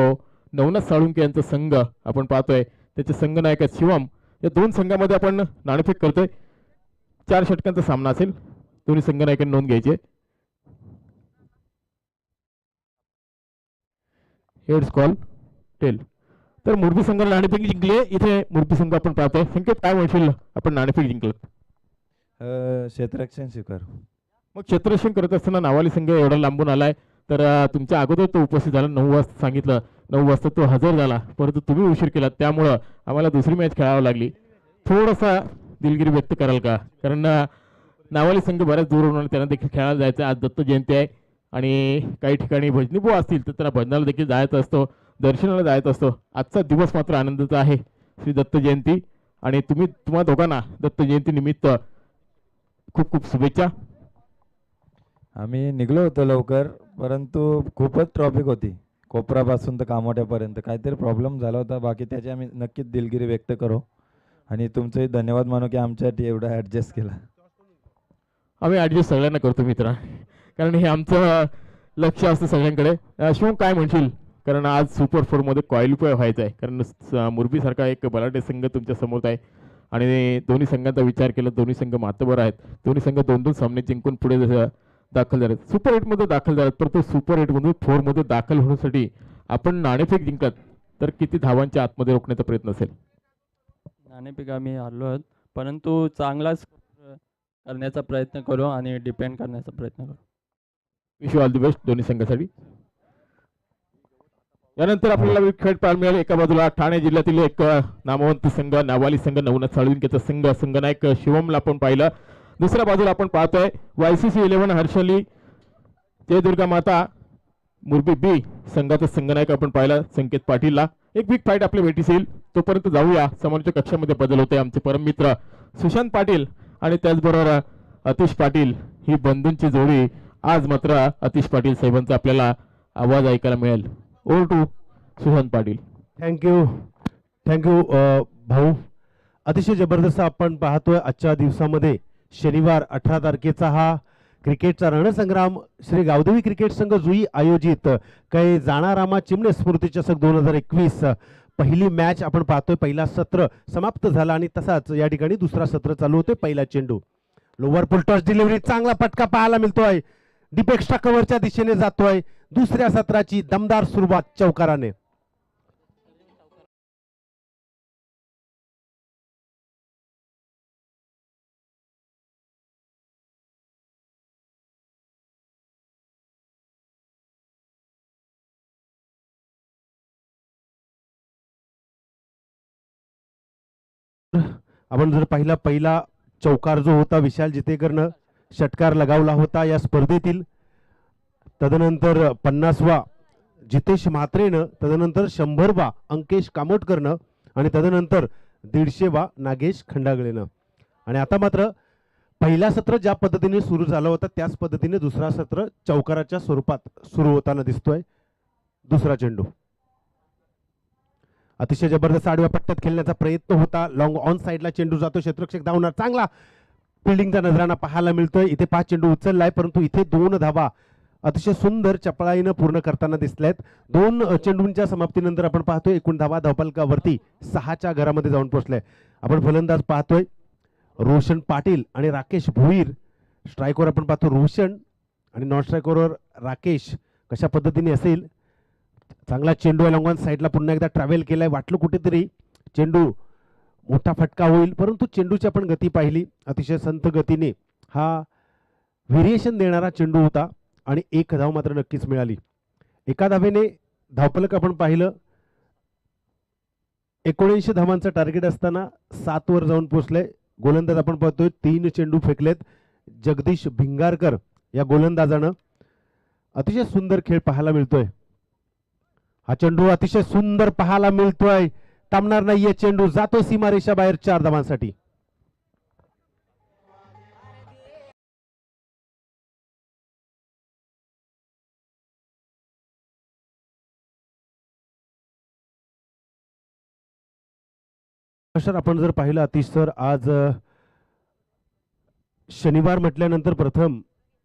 नवनाथ साळुंके यांचा संघ आपण पाहतोय. त्याचे संघनायक शिवम. या दोन संघामध्ये आपण नाणेफेक करतोय. 4 षटकांचा सामना असेल. दोन्ही संघनायकांनी नोंद घ्यायची. Heads call tail. तर मुरबी संघाने नाणेफेक जिंकली. इथे मुरबी संघ आपण पाहतोय. संकेत काय म्हणशील आपण नाणेफेक जिंकलं? क्षेत्ररक्षण स्वीकार. मग क्षेत्ररक्षण करत असताना नावाली संघ एवढा लांबून आलाय तर तुमच्या अगोदर तो उपस्थित झाला. 9 वाजता सांगितलं, 9 वाजता तो हजर झाला, परंतु तुम्ही उशीर केला त्यामुळं आम्हाला दुसरी मॅच खेळावी लागली. थोडासा दिलगिरी व्यक्त कराल का? कारण नावाली संघ बऱ्याच दूरवरून त्यांना देखील खेळायला जायचं. आज दत्त जयंती आहे आणि काही ठिकाणी भजनी बुवा असतील तर त्यांना भजनाला देखील जायचं असतो, दर्शनाला जायचं असतो. आजचा दिवस मात्र आनंदाचा आहे, श्री दत्त जयंती, आणि तुम्हा दोघांना दत्त जयंती निमित्त खूप खूप शुभेच्छा. आम्ही निघलो होतो लवकर, परंतु खूपच ट्रॉफिक होती कोपरापासून तर कामोठ्यापर्यंत. काहीतरी प्रॉब्लेम झाला होता. बाकी त्याची आम्ही नक्कीच दिलगिरी व्यक्त करू आणि तुमचंही धन्यवाद मानू की आमच्यासाठी एवढा ॲडजस्ट केला. आम्ही ॲडजस्ट सगळ्यांना करतो मित्रा, कारण हे आमचं लक्ष असतं सगळ्यांकडे. शिवम काय म्हणशील कारण आज सुपर फोरमध्ये क्वालिफाय व्हायचं आहे. कारण मुरबीसारखा एक बलाढ्य संघ तुमच्या समोर आहे आणि दोन्ही संघांचा विचार केला दोन्ही संघ मातबर आहेत. दोन्ही संघ 2-2 सामने जिंकून पुढे दाखल झाले. सुपर 8मध्ये दाखल झाले, परंतु सुपर 8मधून 4मध्ये दाखल होण्यासाठी आपण नाणेफेक जिंकलात तर किती धावांच्या आतमध्ये रोखण्याचा प्रयत्न असेल? नाणेफेक आम्ही हरलो आहोत, परंतु चांगलाच करण्याचा प्रयत्न करू आणि डिपेंड करण्याचा प्रयत्न करू. Wish you all the best दोन्ही संघासाठी. यानंतर आपल्याला खेळ पाहायला मिळाले. एका बाजूला ठाणे जिल्ह्यातील एक नामवंत संघ नावाली संघ नवनाथ साळुंकेचा संघ संघनायक शिवमला आपण पाहिलं. दुसऱ्या बाजूला आपण पाहतोय YCC 11 हर्षली जयदुर्गा माता मुरबी बी संघाचा संघनायक आपण पाहिला संकेत पाटीलला. एक बिग फाईट आपल्या भेटीस येईल, तोपर्यंत जाऊया. समोरच्या कक्षामध्ये बदल होते. आमचे परम मित्र सुशांत पाटील आणि त्याचबरोबर अतिश पाटील ही बंधूंची जोडी. आज मात्र अतिश पाटील साहेबांचा आपल्याला आवाज ऐकायला मिळेल. Over to Sushant Patil. Thank you भाऊ. अतिशय जबरदस्त आपण पाहतोय आजच्या दिवसामध्ये शनिवार 18 तारखेचा हा क्रिकेटचा रणसंग्राम श्री गावदेवी क्रिकेट संघ जुई आयोजित काही जाणारामा चिमणे स्मृती चषक 2021 पहिली मॅच आपण पाहतोय. पहिला सत्र समाप्त झाला आणि तसाच या ठिकाणी दुसरा सत्र चालू होते. पहिला चेंडू लोअर फुल टॉस डिलिव्हरी, चांगला फटका पाहायला मिळतोय. डीप एक्स्ट्रा कव्हरच्या दिशेने जातोय. दुसऱ्या सत्राची दमदार सुरुवात चौकाराने. आपण जर पहिला चौकार जो होता विशाल जितेकरनं षटकार लगावला होता या स्पर्धेतील. तदनंतर 50वा जितेश म्हात्रेनं, तदनंतर 100वा अंकेश कामोटकरनं आणि तदनंतर 150वा नागेश खंडागळेनं. आणि आता मात्र पहिला सत्र ज्या पद्धतीने सुरू झालं होतं त्याच पद्धतीने दुसरा सत्र चौकाराच्या स्वरूपात सुरू होताना दिसतोय. दुसरा चेंडू अतिशय जबरदस्त आडव्या पट्ट्यात खेळण्याचा प्रयत्न होता. लॉंग ऑन साइडला चेंडू जातो. क्षेत्ररक्षक धावणार, चांगला फिल्डिंगचा नजराणा पाहायला मिळतोय. इथे 5 चेंडू उचललाय, परंतु इथे 2 धावा अतिशय सुंदर चपळाईनं पूर्ण करताना दिसल्यात. 2 चेंडूंच्या समाप्तीनंतर आपण पाहतोय एकूण धावा धावफलकावरती 6च्या घरामध्ये जाऊन पोहोचलाय. आपण फलंदाज पाहतोय रोशन पाटील आणि राकेश भोईर. स्ट्रायकवर आपण पाहतो रोशन आणि नॉन स्ट्रायकवर राकेश. कशा पद्धतीने असेल. चांगला चेंडू आहे. लॉंग ऑन साईडला पुन्हा एकदा ट्रॅव्हल केलाय. वाटलं कुठेतरी चेंडू मोठा फटका होईल, परंतु चेंडूची आपण गती पाहिली. अतिशय संत गतीने हा व्हेरिएशन देणारा चेंडू होता आणि 1 धाव मात्र नक्कीच मिळाली. एका धावेने धावफलक आपण पाहिलं 79 धावांचं टार्गेट असताना 7 वर जाऊन पोहोचलंय. गोलंदाज आपण पाहतोय 3 चेंडू फेकलेत. जगदीश भिंगारकर या गोलंदाजानं अतिशय सुंदर खेळ पाहायला मिळतोय. हा चेंडू अतिशय सुंदर पाहायला मिळतोय. थांबणार नाहीये चेंडू, जातो सीमारेषा बाहेर 4 धावांसाठी. सर आपण जर पाहिलं अतिश सर, आज शनिवार म्हटल्यानंतर प्रथम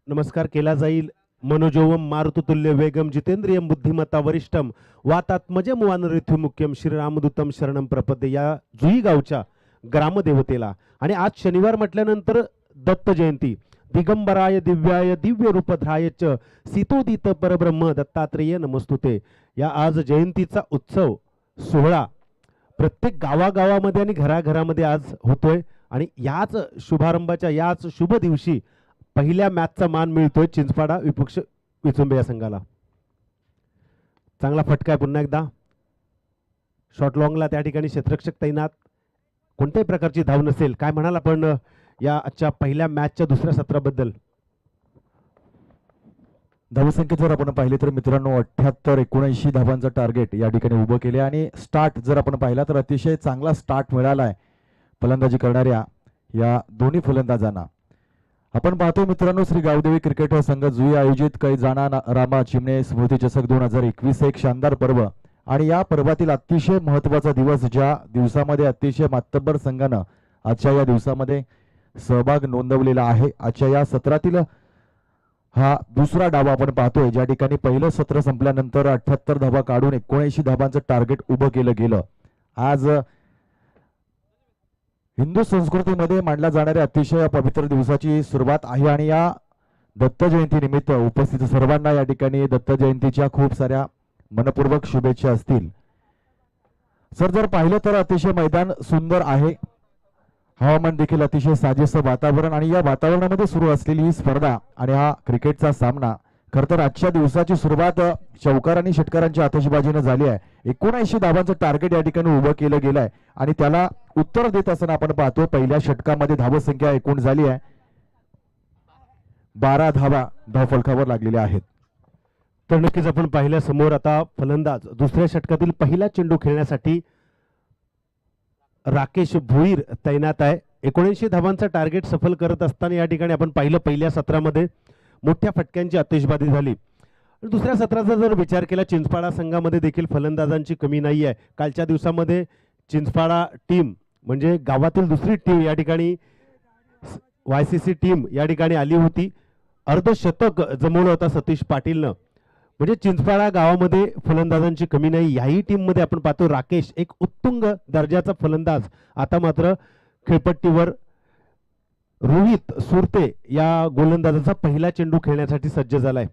नमस्कार केला जाईल मनोजोवम मारुतुल्य वेगम जितेंद्रियम बुद्धिमत्ता वरिष्ठम वातात्मजम वानरिथ्यु मुख्यम श्रीरामदूतम शरणम प्रपद्ये या जुई गावच्या ग्रामदेवतेला. आणि आज शनिवार म्हटल्यानंतर दत्त जयंती. दिगंबराय दिव्याय दिव्य रूपधराय च सीतोदित परब्रह्म दत्तात्रेय नमस्तुते या आज जयंतीचा उत्सव सोहळा प्रत्येक गावागावामध्ये आणि घराघरामध्ये आज होतोय. आणि याच शुभारंभाच्या याच शुभ दिवशी पहिल्या मॅचचा मान मिळतोय चिंचपाडा विपक्ष विचुंबे या संघाला. चांगला फटका आहे पुन्हा एकदा. शॉर्ट लॉंगला त्या ठिकाणी क्षेत्ररक्षक तैनात. कोणत्याही प्रकारची धाव नसेल. काय म्हणाल आपण या आजच्या पहिल्या मॅचच्या दुसऱ्या सत्राबद्दल? धावसंख्येत जर आपण पाहिले तर मित्रांनो 78-79 धावांचं टार्गेट या ठिकाणी उभं केले. आणि स्टार्ट जर आपण पाहिला तर अतिशय चांगला स्टार्ट मिळाला आहे फलंदाजी करणाऱ्या या दोन्ही फलंदाजांना. आपण पाहतो मित्रांनो श्री गावदेवी क्रिकेट संघ जुई आयोजित काही जाणा रामा चिमणे स्मृती चषक 2021 एक शानदार पर्व. आणि या पर्वातील अतिशय महत्त्वाचा दिवस, ज्या दिवसामध्ये अतिशय मातब्बर संघानं आजच्या या दिवसामध्ये सहभाग नोंदवलेला आहे. आजच्या या सत्रातील हा दुसरा डाव आपण पाहतोय, ज्या ठिकाणी पहिलं सत्र संपल्यानंतर 78 धावा काढून 79 धावांचं टार्गेट उभं केलं गेलं. आज हिंदू संस्कृतीमध्ये मानल्या जाणाऱ्या अतिशय पवित्र दिवसाची सुरुवात आहे आणि या दत्त जयंती निमित्त उपस्थित सर्वांना या ठिकाणी दत्त जयंतीच्या खूप साऱ्या मनपूर्वक शुभेच्छा असतील. सर, जर पाहिलं तर अतिशय मैदान सुंदर आहे, हवामान देखील अतिशय साजेसं वातावरण आणि या वातावरणामध्ये सुरू असलेली ही स्पर्धा आणि हा क्रिकेटचा सामना खरं तर आजच्या दिवसाची सुरुवात चौकार आणि षटकारांच्या आतषबाजीने झाली आहे. 79 धावांचं टार्गेट या ठिकाणी उभं केलं गेलं आहे आणि त्याला उत्तर देत असताना आपण पाहतो पहिल्या षटकामध्ये धावसंख्या एकूण झाली आहे 12 धावा धावफलकावर लागलेल्या आहेत. तर नक्कीच आपण पाहिल्या समोर आता फलंदाज दुसऱ्या षटकातील पहिला चेंडू खेळण्यासाठी राकेश भोईर तैनात आहे. 79 धावांचा टार्गेट सफल करत असताना या ठिकाणी आपण पाहिलं पहिल्या सत्रामध्ये मोठ्या फटक्यांची आतिषबाजी झाली. दुसऱ्या सत्राचा जर विचार केला, चिंचपाडा संघामध्ये देखील फलंदाजांची कमी नाही आहे. कालच्या दिवसामध्ये चिंचपाडा टीम म्हणजे गावातील दुसरी टीम या ठिकाणी YCC टीम या ठिकाणी आली होती. अर्धशतक जमवलं होता सतीश पाटीलनं. म्हणजे चिंचपाडा गावामध्ये फलंदाजांची कमी नाही. याही टीममध्ये आपण पाहतो राकेश एक उत्तुंग दर्जाचा फलंदाज. आता मात्र खेळपट्टीवर रोहित सुरते या गोलंदाजाचा पहिला चेंडू खेळण्यासाठी सज्ज झालाय.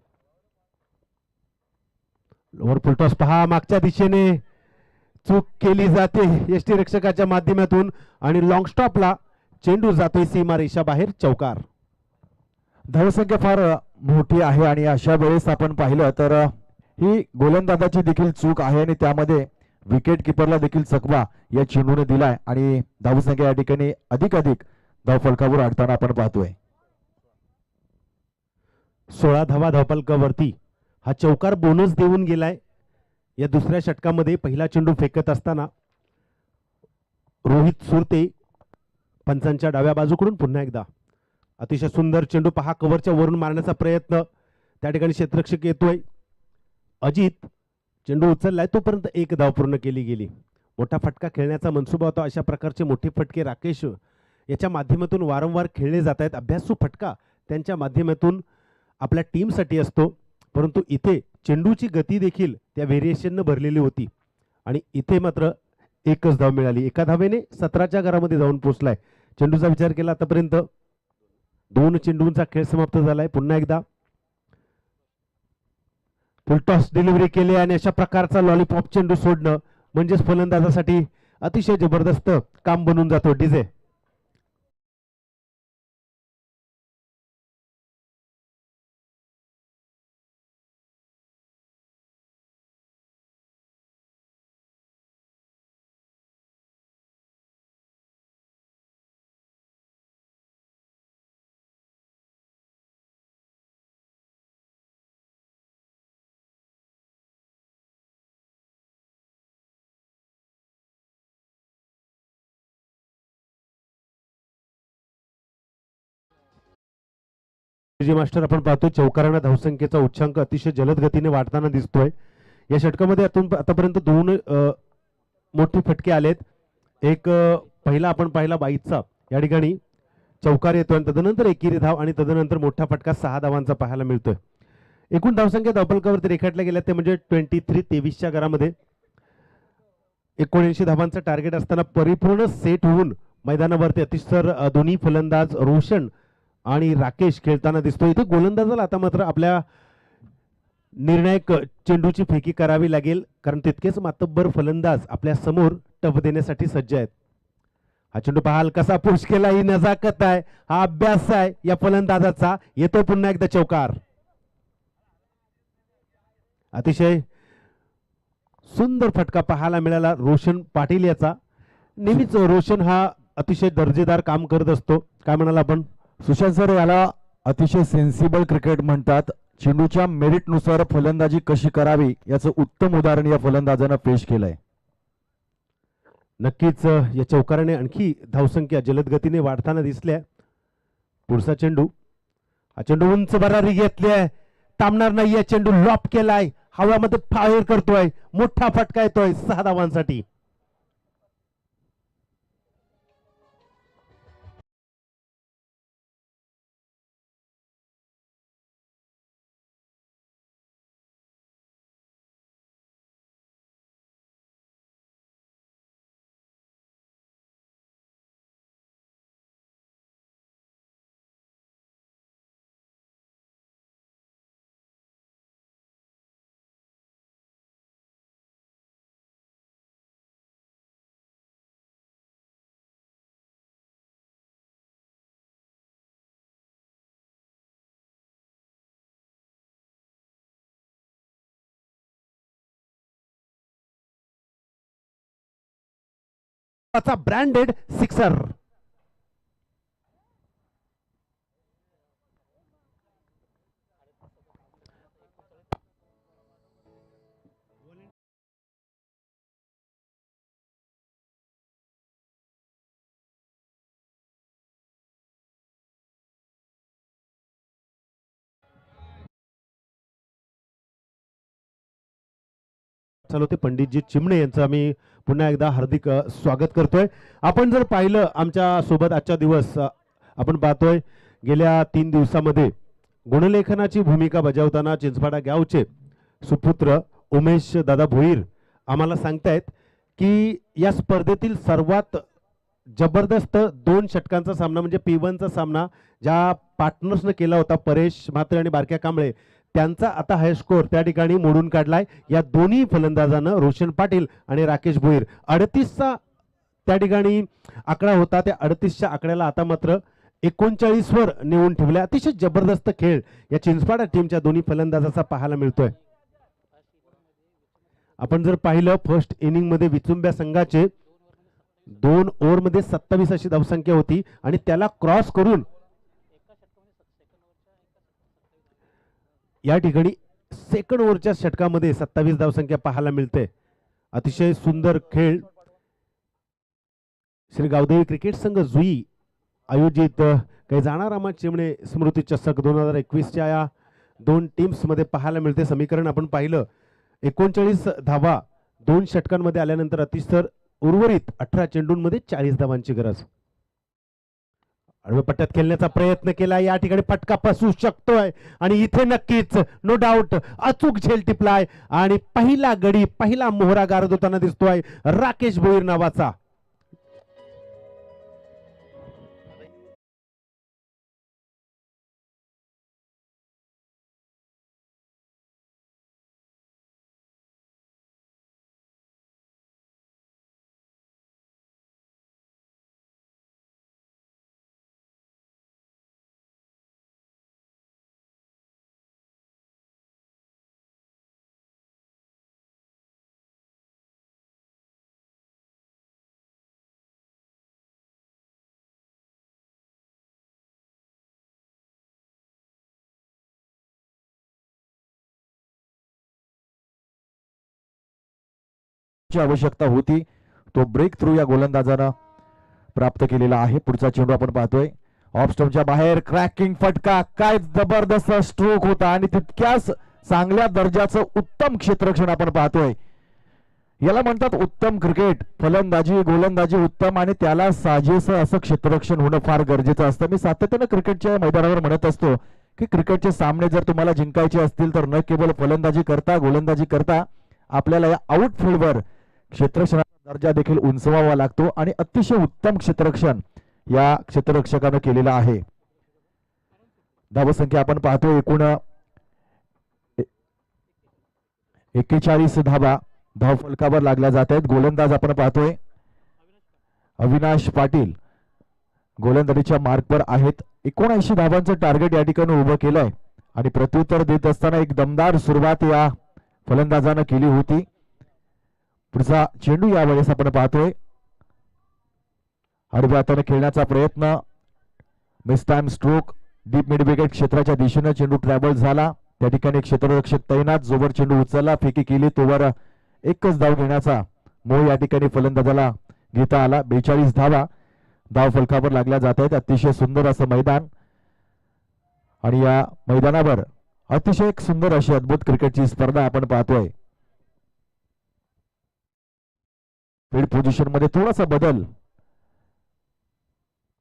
लोअर फुलटॉस पहा, मागच्या दिशेने चूक केली जाते यष्टीरक्षकाच्या माध्यमातून आणि लॉंग स्टॉपला चेंडू जातोय सीमा रेषा बाहेर, चौकार. धावसंख्या फार मोठी आहे आणि अशा वेळेस आपण पाहिलं तर ही गोलंदाजाची देखील चूक आहे आणि त्यामध्ये विकेट किपरला देखील चकवा या चेंडूने दिलाय आणि धावसंख्या या ठिकाणी अधिक धावफलकावर अडताना आपण पाहतोय. 16 धावा धावफलकावरती. हा चौकार बोनस देऊन गेलाय. या दुसऱ्या षटकामध्ये पहिला चेंडू फेकत असताना रोहित सुरते पंचांच्या डाव्या बाजूकडून पुन्हा एकदा अतिशय सुंदर चेंडू पहा, कव्हरच्या वरून मारण्याचा प्रयत्न. त्या ठिकाणी क्षेत्ररक्षक येतोय अजित, चेंडू उचललाय तोपर्यंत एक धाव पूर्ण केली गेली. मोठा फटका खेळण्याचा मनसुबा होता. अशा प्रकारचे मोठे फटके राकेश याच्या माध्यमातून वारंवार खेळले जात आहेत. अभ्यासू फटका त्यांच्या माध्यमातून आपल्या टीमसाठी असतो, परंतु इथे चेंडूची गती देखील त्या व्हेरिएशननं भरलेली होती आणि इथे मात्र एकच धाव मिळाली. एका धावेने 17च्या घरामध्ये जाऊन पोहोचलाय. चेंडूचा विचार केला आतापर्यंत 2 चेंडूंचा खेळ समाप्त झालाय. पुन्हा एकदा फुलटॉस डिलिव्हरी केली आणि अशा प्रकारचा लॉलीपॉप चेंडू सोडणं म्हणजेच फलंदाजासाठी अतिशय जबरदस्त काम बनून जातो. डीजे मास्टर आपण पाहतो चौकारांना धावसंख्येचा उच्चांक अतिशय जलद गतीने वाढताना दिसतोय. या षटकामध्ये आतापर्यंत 2 मोठे फटके आलेत. एक पहिला आपण पाहिला 22चा या ठिकाणी चौकार येतोय आणि तदनंतर एकेरी धाव आणि तदनंतर मोठा फटका 6 धावांचा पाहायला मिळतोय. एकूण धावसंख्या धावफलकावरती रेखाटल्या गेल्या ते म्हणजे 23-23च्या घरामध्ये 79 धावांचं टार्गेट असताना परिपूर्ण सेट होऊन मैदानावरती अतिशय दोन्ही फलंदाज रोशन आणि राकेश खेळताना दिसतो. इथे गोलंदाजाला आता मात्र आपल्या निर्णायक चेंडूची फेकी करावी लागेल, कारण तितकेच मातब्बर फलंदाज आपल्या समोर टप देण्यासाठी सज्ज आहेत. हा चेंडू पहाल कसा पुश केला, ही नजाकत आहे, हा अभ्यास आहे या फलंदाजाचा. येतो पुन्हा एकदा चौकार. अतिशय सुंदर फटका पाहायला मिळाला रोशन पाटील याचा. नेहमीच रोशन हा अतिशय दर्जेदार काम करत असतो. काय म्हणाला आपण सुशांत सर, याला अतिशय सेन्सिबल क्रिकेट म्हणतात. चेंडूच्या मेरिटनुसार फलंदाजी कशी करावी याचं उत्तम उदाहरण या फलंदाजानं पेश केलंय. नक्कीच या चौकाराने आणखी धावसंख्या जलद गतीने वाढताना दिसल्या. पुढचा चेंडू, हा चेंडू उंच भरारी घेतली, थांबणार नाहीये. चेंडू लॉप केलाय, हव्यामध्ये फायर करतोय, मोठा फटका येतोय 6 धावांसाठी. Branded sixer. चालू ते पंडितजी चिमणे यांचं आम्ही पुन्हा एकदा हार्दिक स्वागत करतोय. आपण जर पाहिलं आमच्या सोबत आजचा दिवस आपण पाहतोय गेल्या 3 दिवसामध्ये गुणलेखनाची भूमिका बजावताना चिंचपाडा गावचे सुपुत्र उमेश दादा भोईर आम्हाला सांगतायत की या स्पर्धेतील सर्वात जबरदस्त 2 षटकांचा सामना म्हणजे P1चा सामना ज्या पार्टनर्सने केला होता परेश म्हात्रे आणि बारक्या कांबळे त्यांचा आता हाय स्कोर त्या ठिकाणी मोडून काढलाय. या दोन्ही फलंदाजांना रोशन पाटील आणि राकेश भोईर 38चा त्या ठिकाणी आकडा होता. त्या 38च्या आकड्याला आता मात्र 39 वर नेऊन ठेवले. अतिशय जबरदस्त खेळ या चिंचपाडा टीमच्या दोन्ही फलंदाजाचा पाहायला मिळतोय. आपण जर पाहिलं फर्स्ट इनिंग मध्ये विचुंब्या संघाचे 2 ओव्हरमध्ये 27 अशी धावसंख्या होती आणि त्याला क्रॉस करून या ठिकाणी सेकंड ओव्हरच्या षटकामध्ये 27 धावसंख्या पाहायला मिळते. अतिशय सुंदर खेळ श्री गावदेवी क्रिकेट संघ जुई आयोजित काही जाणारामा चिमणे स्मृती चषक 2021च्या या 2 टीम्स मध्ये पाहायला मिळते. समीकरण आपण पाहिलं 39 धावा 2 षटकांमध्ये आल्यानंतर अतिशय उर्वरित 18 चेंडूंमध्ये 40 धावांची गरज. आडव्या पट्ट्यात खेळण्याचा प्रयत्न केला. या ठिकाणी फटका फसू शकतोय आणि इथे नक्कीच नो डाऊट अचूक झेल टिपलाय आणि पहिला गडी पहिला मोहरा गारद होताना दिसतोय राकेश भोईर नावाचा. आवश्यकता होती तो ब्रेक थ्रू या गोलंदाजानं प्राप्त केलेला आहे. पुढचा चेंडू आपण पाहतोय ऑफ स्टंपच्या बाहेर क्रॅकिंग फटका. काय जबरदस्त स्ट्रोक होता आणि तितक्याच चांगल्या दर्जाचं उत्तम क्षेत्ररक्षण आपण पाहतोय. याला म्हणतात उत्तम क्रिकेट. फलंदाजी गोलंदाजी उत्तम आणि त्याला साजेसं असं क्षेत्ररक्षण होणं फार गरजेचं असतं. मी सातत्यानं क्रिकेटच्या मैदानावर म्हणत असतो की क्रिकेटचे सामने जर तुम्हाला जिंकायचे असतील तर न केवळ फलंदाजी करता गोलंदाजी करता आपल्याला या आउटफील्डवर क्षेत्ररक्षणाचा दर्जा देखील उंचवावा लागतो आणि अतिशय उत्तम क्षेत्ररक्षण या क्षेत्ररक्षकानं केलेलं आहे. धावसंख्या आपण पाहतो एकूण 41 धावा धाव फलकावर लागल्या जात आहेत. गोलंदाज आपण पाहतोय अविनाश पाटील गोलंदाजीच्या मार्कवर आहेत. 79 धावांचं टार्गेट या ठिकाणी उभं केलंय आणि प्रत्युत्तर देत असताना एक दमदार सुरुवात या फलंदाजानं केली होती. पुढचा चेंडू यावेळेस आपण पाहतोय आडव्या हाताने खेळण्याचा प्रयत्न miss time stroke deep mid wicket क्षेत्राच्या दिशेने चेंडू ट्रॅव्हल झाला. त्या ठिकाणी क्षेत्ररक्षक तैनात. जोवर चेंडू उचलला फेकी केली तोवर एकच धाव घेण्याचा मोह या ठिकाणी फलंदाजाला घेता आला. 42 धावा धाव फलकावर लागल्या जात आहेत. अतिशय सुंदर असं मैदान आणि या मैदानावर अतिशय एक सुंदर अशी अद्भुत क्रिकेटची स्पर्धा आपण पाहतोय. फील्ड पोझिशन मध्ये थोडासा बदल.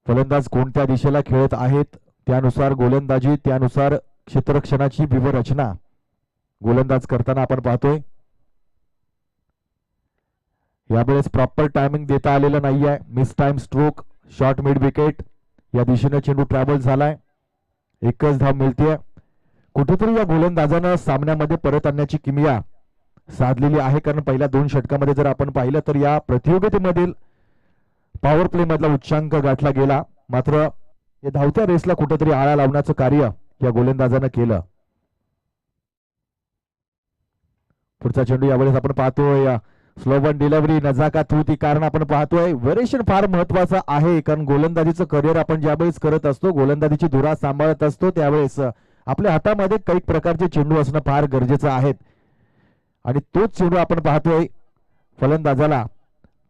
फलंदाज कोणत्या दिशेला खेळत आहेत त्यानुसार गोलंदाजी त्यानुसार क्षेत्ररक्षणाची व्यूहरचना गोलंदाज करताना आपण पाहतोय. यावेळेस प्रॉपर टायमिंग देता आलेलं नाहीये. Miss time stroke short mid wicket या दिशेने चेंडू ट्रॅव्हल झालाय. एकच धाव मिळतेय. कुठेतरी या गोलंदाजानं सामन्यामध्ये परत आणण्याची किमया साधलेली आहे. कारण पहिल्या 2 षटकामध्ये जर आपण पाहिलं तर या प्रतियोगितेमधील पॉवर प्ले मधला उच्चांक गाठला गेला. मात्र या धावत्या रेसला कुठेतरी आळा लावण्याचं कार्य या गोलंदाजानं केलं. पुढचा चेंडू यावेळेस आपण पाहतोय स्लो वन डिलिव्हरी नजाकत होती, कारण आपण पाहतोय व्हेरिएशन फार महत्वाचं आहे, कारण गोलंदाजीचं करिअर आपण ज्यावेळेस करत असतो, गोलंदाजीची धुरा सांभाळत असतो, त्यावेळेस आपल्या हातामध्ये काही प्रकारचे चेंडू असणं फार गरजेचं आहे. आणि तोच चेंडू आपण पाहतोय फलंदाजाला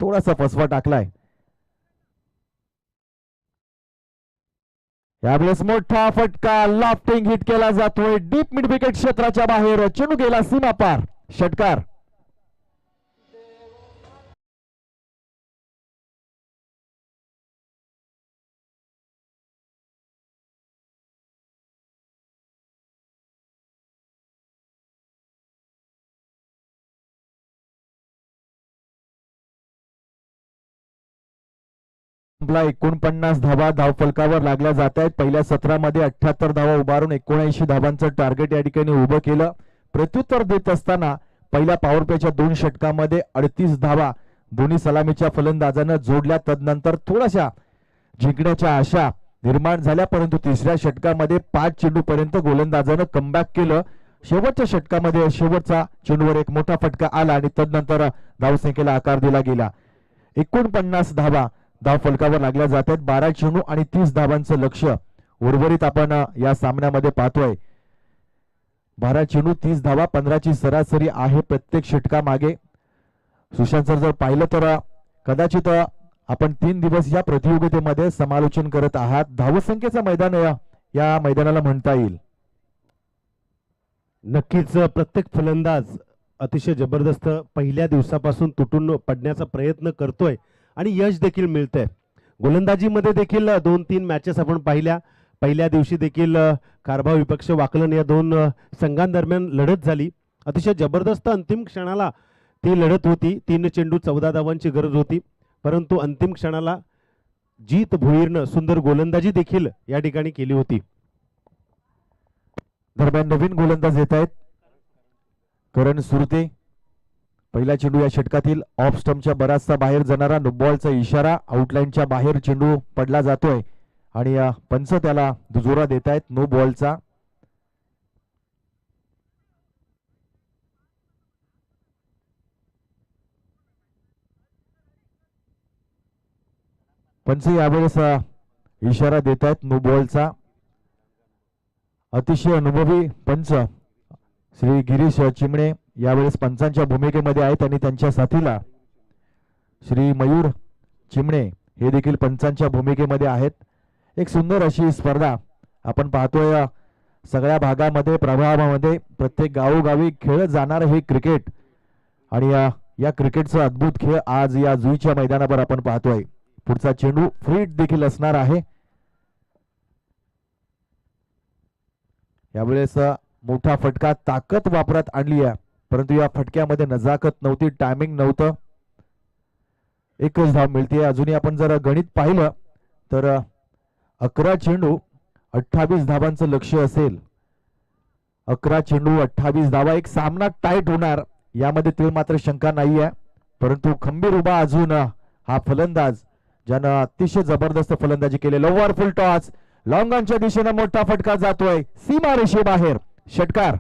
थोडासा फसवा टाकलाय. यावेळेस मोठा फटका लॉफ्टिंग हिट केला जातोय डीप मिड विकेट क्षेत्राच्या बाहेर, चेंडू गेला सीमा पार, षटकार. आपला 49 धावा धावफलकावर लागल्या जात आहेत. पहिल्या सत्रामध्ये 78 धावा उभारून 79 धावांचं टार्गेट या ठिकाणी उभं केलं. प्रत्युत्तर देत असताना पहिल्या पॉवर प्लेच्या 2 षटकामध्ये 38 धावा दोन्ही सलामीच्या फलंदाजानं जोडल्या. तदनंतर थोड्याशा जिंकण्याच्या आशा निर्माण झाल्या, परंतु तिसऱ्या षटकामध्ये 5 चेंडू पर्यंत गोलंदाजानं कमबॅक केलं. शेवटच्या षटकामध्ये शेवटचा चेंडूवर एक मोठा फटका आला आणि तदनंतर धावसंख्येला आकार दिला गेला. 49 धावा धाव फलकावर लागल्या जात आहेत. 12 चेंडू आणि 30 धावांचं लक्ष उर्वरित आपण या सामन्यामध्ये पाहतोय. 12 चेंडू 30 धावा, 15ची सरासरी आहे प्रत्येक षटकामागे. सुशांत सर जर पाहिलं तर कदाचित आपण 3 दिवस या प्रतियोगितेमध्ये समालोचन करत आहात. धावसंख्येचं मैदान या मैदानाला म्हणता येईल. नक्कीच प्रत्येक फलंदाज अतिशय जबरदस्त पहिल्या दिवसापासून तुटून पडण्याचा प्रयत्न करतोय आणि यश देखील मिळतंय. गोलंदाजीमध्ये देखील 2-3 मॅचेस आपण पाहिल्या. पहिल्या दिवशी देखील कारभार विपक्ष वाकलन या 2 संघांदरम्यान लढत झाली. अतिशय जबरदस्त अंतिम क्षणाला ती लढत होती. 3 चेंडू 14 धावांची गरज होती, परंतु अंतिम क्षणाला जीत भोईरनं सुंदर गोलंदाजी देखील या ठिकाणी केली होती. दरम्यान नवीन गोलंदाज येत आहेत. करण सुरते. पहिला चेंडू या षटकातील ऑफ स्टंपच्या बराचसा बाहेर जाणारा, नो बॉलचा इशारा. आउटलाईनच्या बाहेर चेंडू पडला जातोय आणि पंच त्याला दुजोरा देत आहेत नो बॉलचा. पंच यावेळेस इशारा देत आहेत नो बॉलचा. अतिशय अनुभवी पंच श्री गिरीश चिमणे यावेळेस पंचांच्या भूमिकेमध्ये आहेत आणि त्यांच्या साथीला श्री मयूर चिमणे हे देखील पंचांच्या भूमिकेमध्ये आहेत. एक सुंदर अशी स्पर्धा आपण पाहतोय. सगळ्या भागामध्ये प्रभावामध्ये प्रत्येक गावोगावी खेळत जाणार हे क्रिकेट आणि या क्रिकेटचा अद्भुत खेळ आज या जुईच्या मैदानावर आपण पाहतोय. पुढचा चेंडू फ्री देखील असणार आहे. यावेळेस मोठा फटका ताकद वापरात आणली आहे, परंतु या फटक्यामध्ये नजाकत नव्हती, टायमिंग नव्हतं. एकच धाव मिळते. अजूनही आपण जर गणित पाहिलं तर 11 चेंडू 28 धावांचं लक्ष असेल. 11 चेंडू 28 धावा. एक सामना टाईट होणार यामध्ये तीळ मात्र शंका नाही आहे, परंतु खंबीर उभा अजून हा फलंदाज ज्यानं अतिशय जबरदस्त फलंदाजी केली. लोवर फुल टॉस लॉंग ऑनच्या दिशेने मोठा फटका जातोय सीमा रेषे बाहेर, षटकार.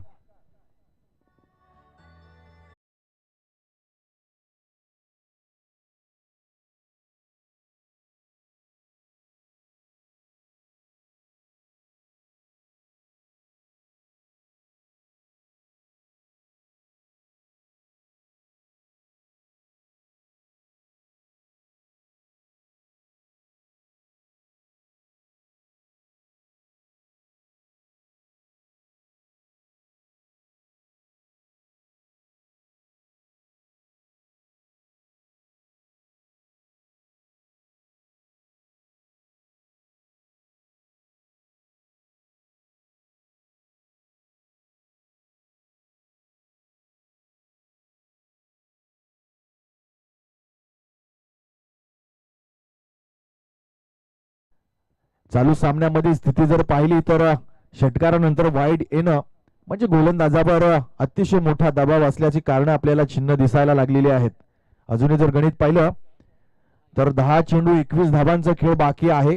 चालू सामन्यामध्ये स्थिती जर पाहिली तर षटकारानंतर वाईड येणं म्हणजे गोलंदाजावर अतिशय मोठा दबाव असल्याची कारण आपल्याला चिन्ह दिसायला लागलेली आहेत. अजूनही जर गणित पाहिलं तर 10 चेंडू 21 धावांचा खेळ बाकी आहे.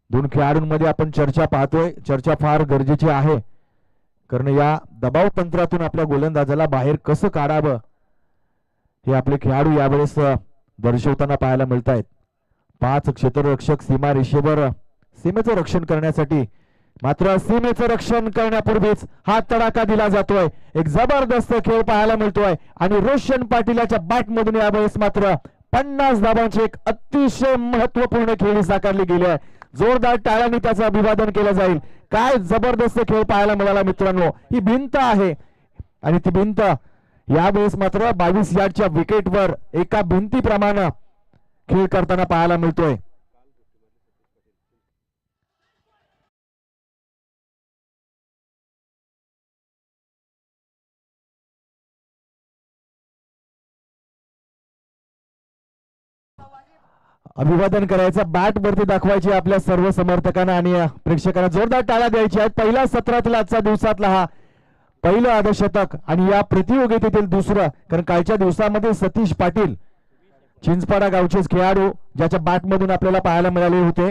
2 खेळाडूंमध्ये आपण चर्चा पाहतोय. चर्चा फार गरजेची आहे, कारण या दबाव तंत्रातून आपल्या गोलंदाजाला बाहेर कसं काढावं हे आपले खेळाडू यावेळेस दर्शवताना पाहायला मिळत आहेत. 5 क्षेत्ररक्षक सीमा रेषेवर सीमेचं रक्षण करण्यासाठी, मात्र सीमेचं रक्षण करण्यापूर्वीच हा तडाखा दिला जातोय. एक जबरदस्त खेळ पाहायला मिळतोय आणि रोशन पाटील याच्या बॅट मधून यावेळेस मात्र 50 धाबांची एक अतिशय महत्वपूर्ण खेळी साकारली गेली आहे. जोरदार टाळ्यांनी त्याचं अभिवादन केलं जाईल. काय जबरदस्त खेळ पाहायला मिळाला मित्रांनो. ही भिंत आहे आणि ती भिंत यावेळेस मात्र 22 यार्डच्या विकेटवर एका भिंतीप्रमाणे खेळ करताना पाहायला मिळतोय. अभिवादन करायचं, बॅट वरती दाखवायची आपल्या सर्व समर्थकांना आणि प्रेक्षकांना जोरदार टाळ्या द्यायची आहेत. पहिल्या सत्रातला आजच्या दिवसातला हा पहिलं अर्धशतक आणि या प्रतियोगितेतील दुसरं, कारण कालच्या दिवसामध्ये सतीश पाटील चिंचपाडा गावचेच खेळाडू ज्याच्या बॅट मधून आपल्याला पाहायला मिळाले होते.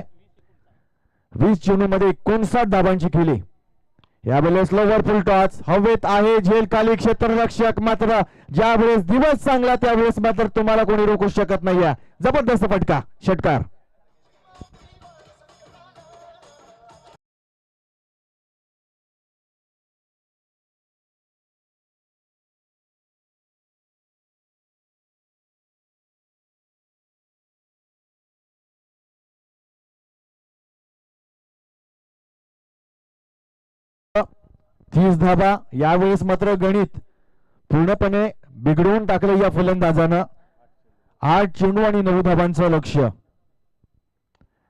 20 चेंडूमध्ये 59 धाबांची खेळी. यावेळेस लोवर फुल टॉस हवेत आहे, झेल खाली क्षेत्ररक्षक, मात्र ज्यावेळेस दिवस चांगला त्यावेळेस मात्र तुम्हाला कोणी रोखू शकत नाहीये. जबरदस्त फटका, षटकार. तीस धाबा यावेळेस मात्र गणित पूर्णपणे बिघडवून टाकले या फलंदाजानं. 8 चेंडू आणि 9 धाबांचं लक्ष.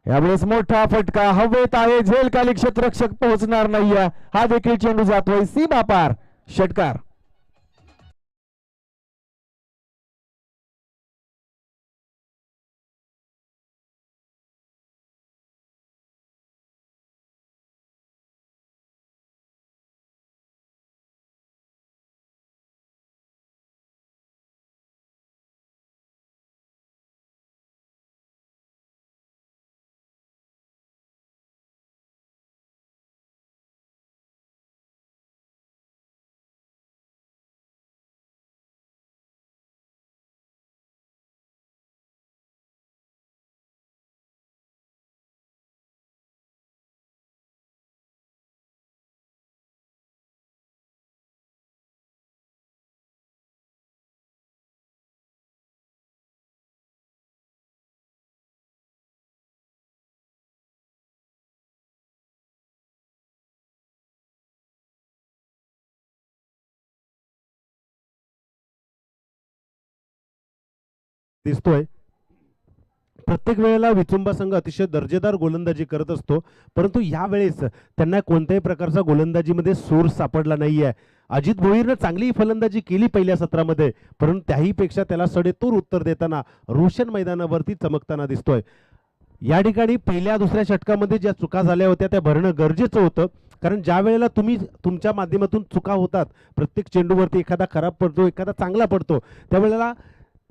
यावेळेस मोठा फटका हवेत आहे, झेल खाली क्षेत्ररक्षक पोहोचणार नाहीये. हा देखील चेंडू जातोय सीमा पार, षटकार. दिसतोय. प्रत्येक वेळेला विचुंबा संघ अतिशय दर्जेदार गोलंदाजी करत असतो, परंतु या वेळेस त्यांना कोणत्याही प्रकारचा गोलंदाजीमध्ये सूर सापडला नाहीये. अजित भोईरनं चांगली फलंदाजी केली पहिल्या सत्रामध्ये, परंतु त्याहीपेक्षा त्याला सडेतोड उत्तर देताना रोशन मैदानावरती चमकताना दिसतोय. या ठिकाणी पहिल्या दुसऱ्या षटकामध्ये ज्या चुका झाल्या होत्या त्या भरणं गरजेचं होतं, कारण ज्या वेळेला तुम्ही तुमच्या माध्यमातून चुका होतात, प्रत्येक चेंडूवरती एखादा खराब पडतो, एखादा चांगला पडतो, त्यावेळेला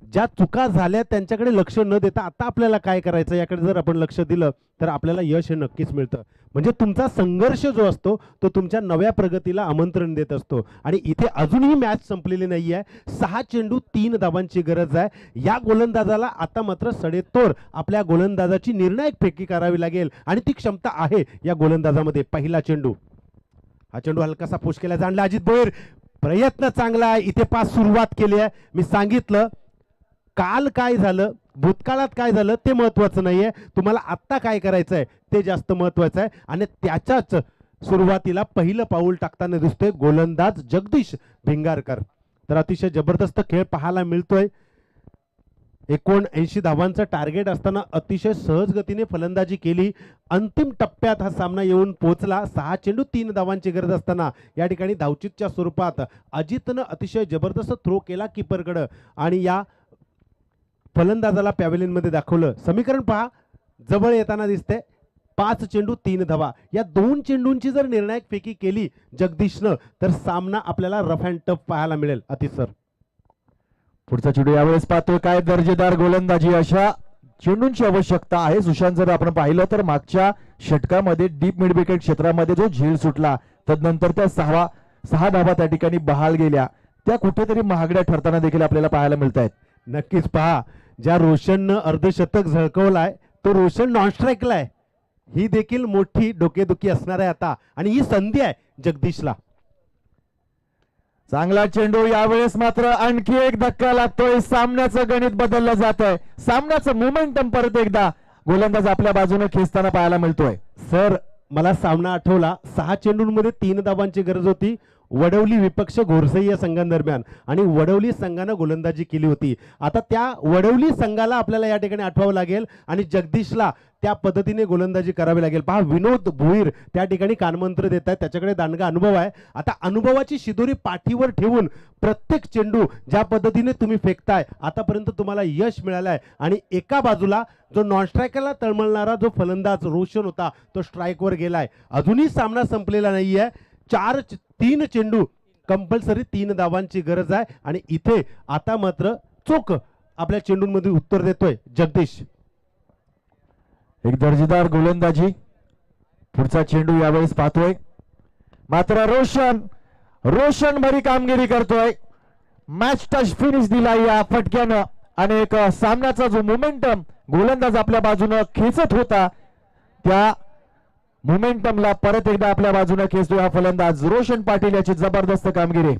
ज्या चुका झाल्या त्यांच्याकडे लक्ष न देता आता आपल्याला काय करायचं याकडे जर आपण लक्ष दिलं तर आपल्याला यश हे नक्कीच मिळतं. म्हणजे तुमचा संघर्ष जो असतो तो तुमच्या नव्या प्रगतीला आमंत्रण देत असतो. आणि इथे अजूनही मॅच संपलेली नाही आहे. 6 चेंडू 3 धाबांची गरज आहे. या गोलंदाजाला आता मात्र सडेतोड आपल्या गोलंदाजाची निर्णायक फेकी करावी लागेल आणि ती क्षमता आहे या गोलंदाजामध्ये. पहिला चेंडू, हा चेंडू हलकासा पुश केला जाणला. अजित भोईर प्रयत्न चांगला आहे, इथे पास सुरुवात केली आहे. मी सांगितलं काल काय झालं, भूतकाळात काय झालं ते महत्वाचं नाहीये, तुम्हाला आत्ता काय करायचं आहे ते जास्त महत्वाचं आहे. आणि त्याच्याच सुरुवातीला पहिलं पाऊल टाकताना दिसतोय गोलंदाज जगदीश भिंगारकर. तर अतिशय जबरदस्त खेळ पाहायला मिळतोय. 79 धावांचं टार्गेट असताना अतिशय सहज गतीने फलंदाजी केली. अंतिम टप्प्यात हा सामना येऊन पोहोचला. 6 चेंडू 3 धावांची गरज असताना या ठिकाणी धावचीतच्या स्वरूपात अजितनं अतिशय जबरदस्त थ्रो केला कीपरकडं आणि या फलंदाजाला पॅव्हेलियन मध्ये दाखवलं. समीकरण पहा, जवळ येताना दिसते. 5 चेंडू 3 धावा. या 2 चेंडूंची जर निर्णायक फेकी केली जगदीशनं तर सामना आपल्याला रफ अँड टफ पाहायला मिळेल. अतिश सर, पुढचा चेंडू यावेळेस पाहतोय. काय दर्जेदार गोलंदाजी, अशा चेंडूंची आवश्यकता आहे. सुशांत जर आपण पाहिलं तर मागच्या षटकामध्ये डीप मिड विकेट क्षेत्रामध्ये जो झेल सुटला, तदनंतर त्या 6 धावा त्या ठिकाणी बहाल गेल्या, त्या कुठेतरी महागड्या ठरताना देखील आपल्याला पाहायला मिळत आहेत. नक्कीच पहा, ज्या रोशननं अर्धशतक झळकवलाय तो रोशन नॉन स्ट्राईकला आहे. ही देखील मोठी डोकेदुखी असणार आहे आता, आणि ही संधी आहे जगदीशला. चांगला चेंडू, यावेळेस मात्र आणखी एक धक्का लागतोय. सामन्याचं गणित बदललं जात आहे. सामन्याचं मोमेंटम परत एकदा गोलंदाज आपल्या बाजूने खेचताना पाहायला मिळतोय. सर, मला सामना आठवला. 6 चेंडूंमध्ये 3 धावांची गरज होती वडवली विपक्ष घोरसई या संघांदरम्यान, आणि वडवली संघानं गोलंदाजी केली होती. आता त्या वडवली संघाला आपल्याला या ठिकाणी आठवावं लागेल आणि जगदीशला त्या पद्धतीने गोलंदाजी करावी लागेल. पहा, विनोद भोईर त्या ठिकाणी कानमंत्र देत आहेत. त्याच्याकडे दांडगा अनुभव आहे. आता अनुभवाची शिदोरी पाठीवर ठेवून प्रत्येक चेंडू ज्या पद्धतीने तुम्ही फेकताय, आतापर्यंत तुम्हाला यश मिळालं आहे. आणि एका बाजूला जो नॉन स्ट्रायकरला तळमळणारा जो फलंदाज रोशन होता तो स्ट्राईकवर गेलाय. अजूनही सामना संपलेला नाहीये. 3 चेंडू कंपल्सरी 3 धावांची गरज आहे, आणि इथे आता मात्र चोख आपल्या चेंडूंमध्ये उत्तर देतोय जगदीश. एक दर्जेदार गोलंदाजी. पुढचा चेंडू यावेळेस पाहतोय, मात्र रोशन भरी कामगिरी करतोय. मॅच टच फिनिश दिला या फटक्यानं, आणि एक सामन्याचा जो मोमेंटम गोलंदाज आपल्या बाजूनं खेचत होता त्या मोमेंटमला परत एकदा आपल्या बाजूने खेचतो हा फलंदाज रोशन पाटील. याची जबरदस्त कामगिरी.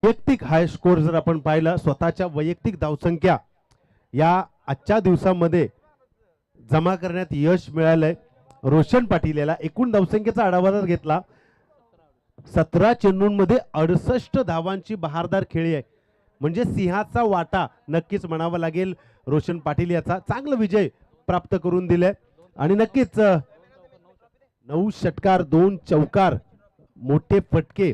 वैयक्तिक हाय स्कोर जर आपण पाहिलं, स्वतःच्या वैयक्तिक धावसंख्या या आजच्या दिवसामध्ये जमा करण्यात यश मिळालंय रोशन पाटील याला. एकूण धावसंख्येचा आढावा जर घेतला, 17 चेंडूंमध्ये 68 धावांची बहारदार खेळी आहे. म्हणजे सिंहाचा वाटा नक्कीच म्हणावा लागेल रोशन पाटील याचा. चांगला विजय प्राप्त करून दिलाय, आणि नक्कीच 9 षटकार 2 चौकार मोठे फटके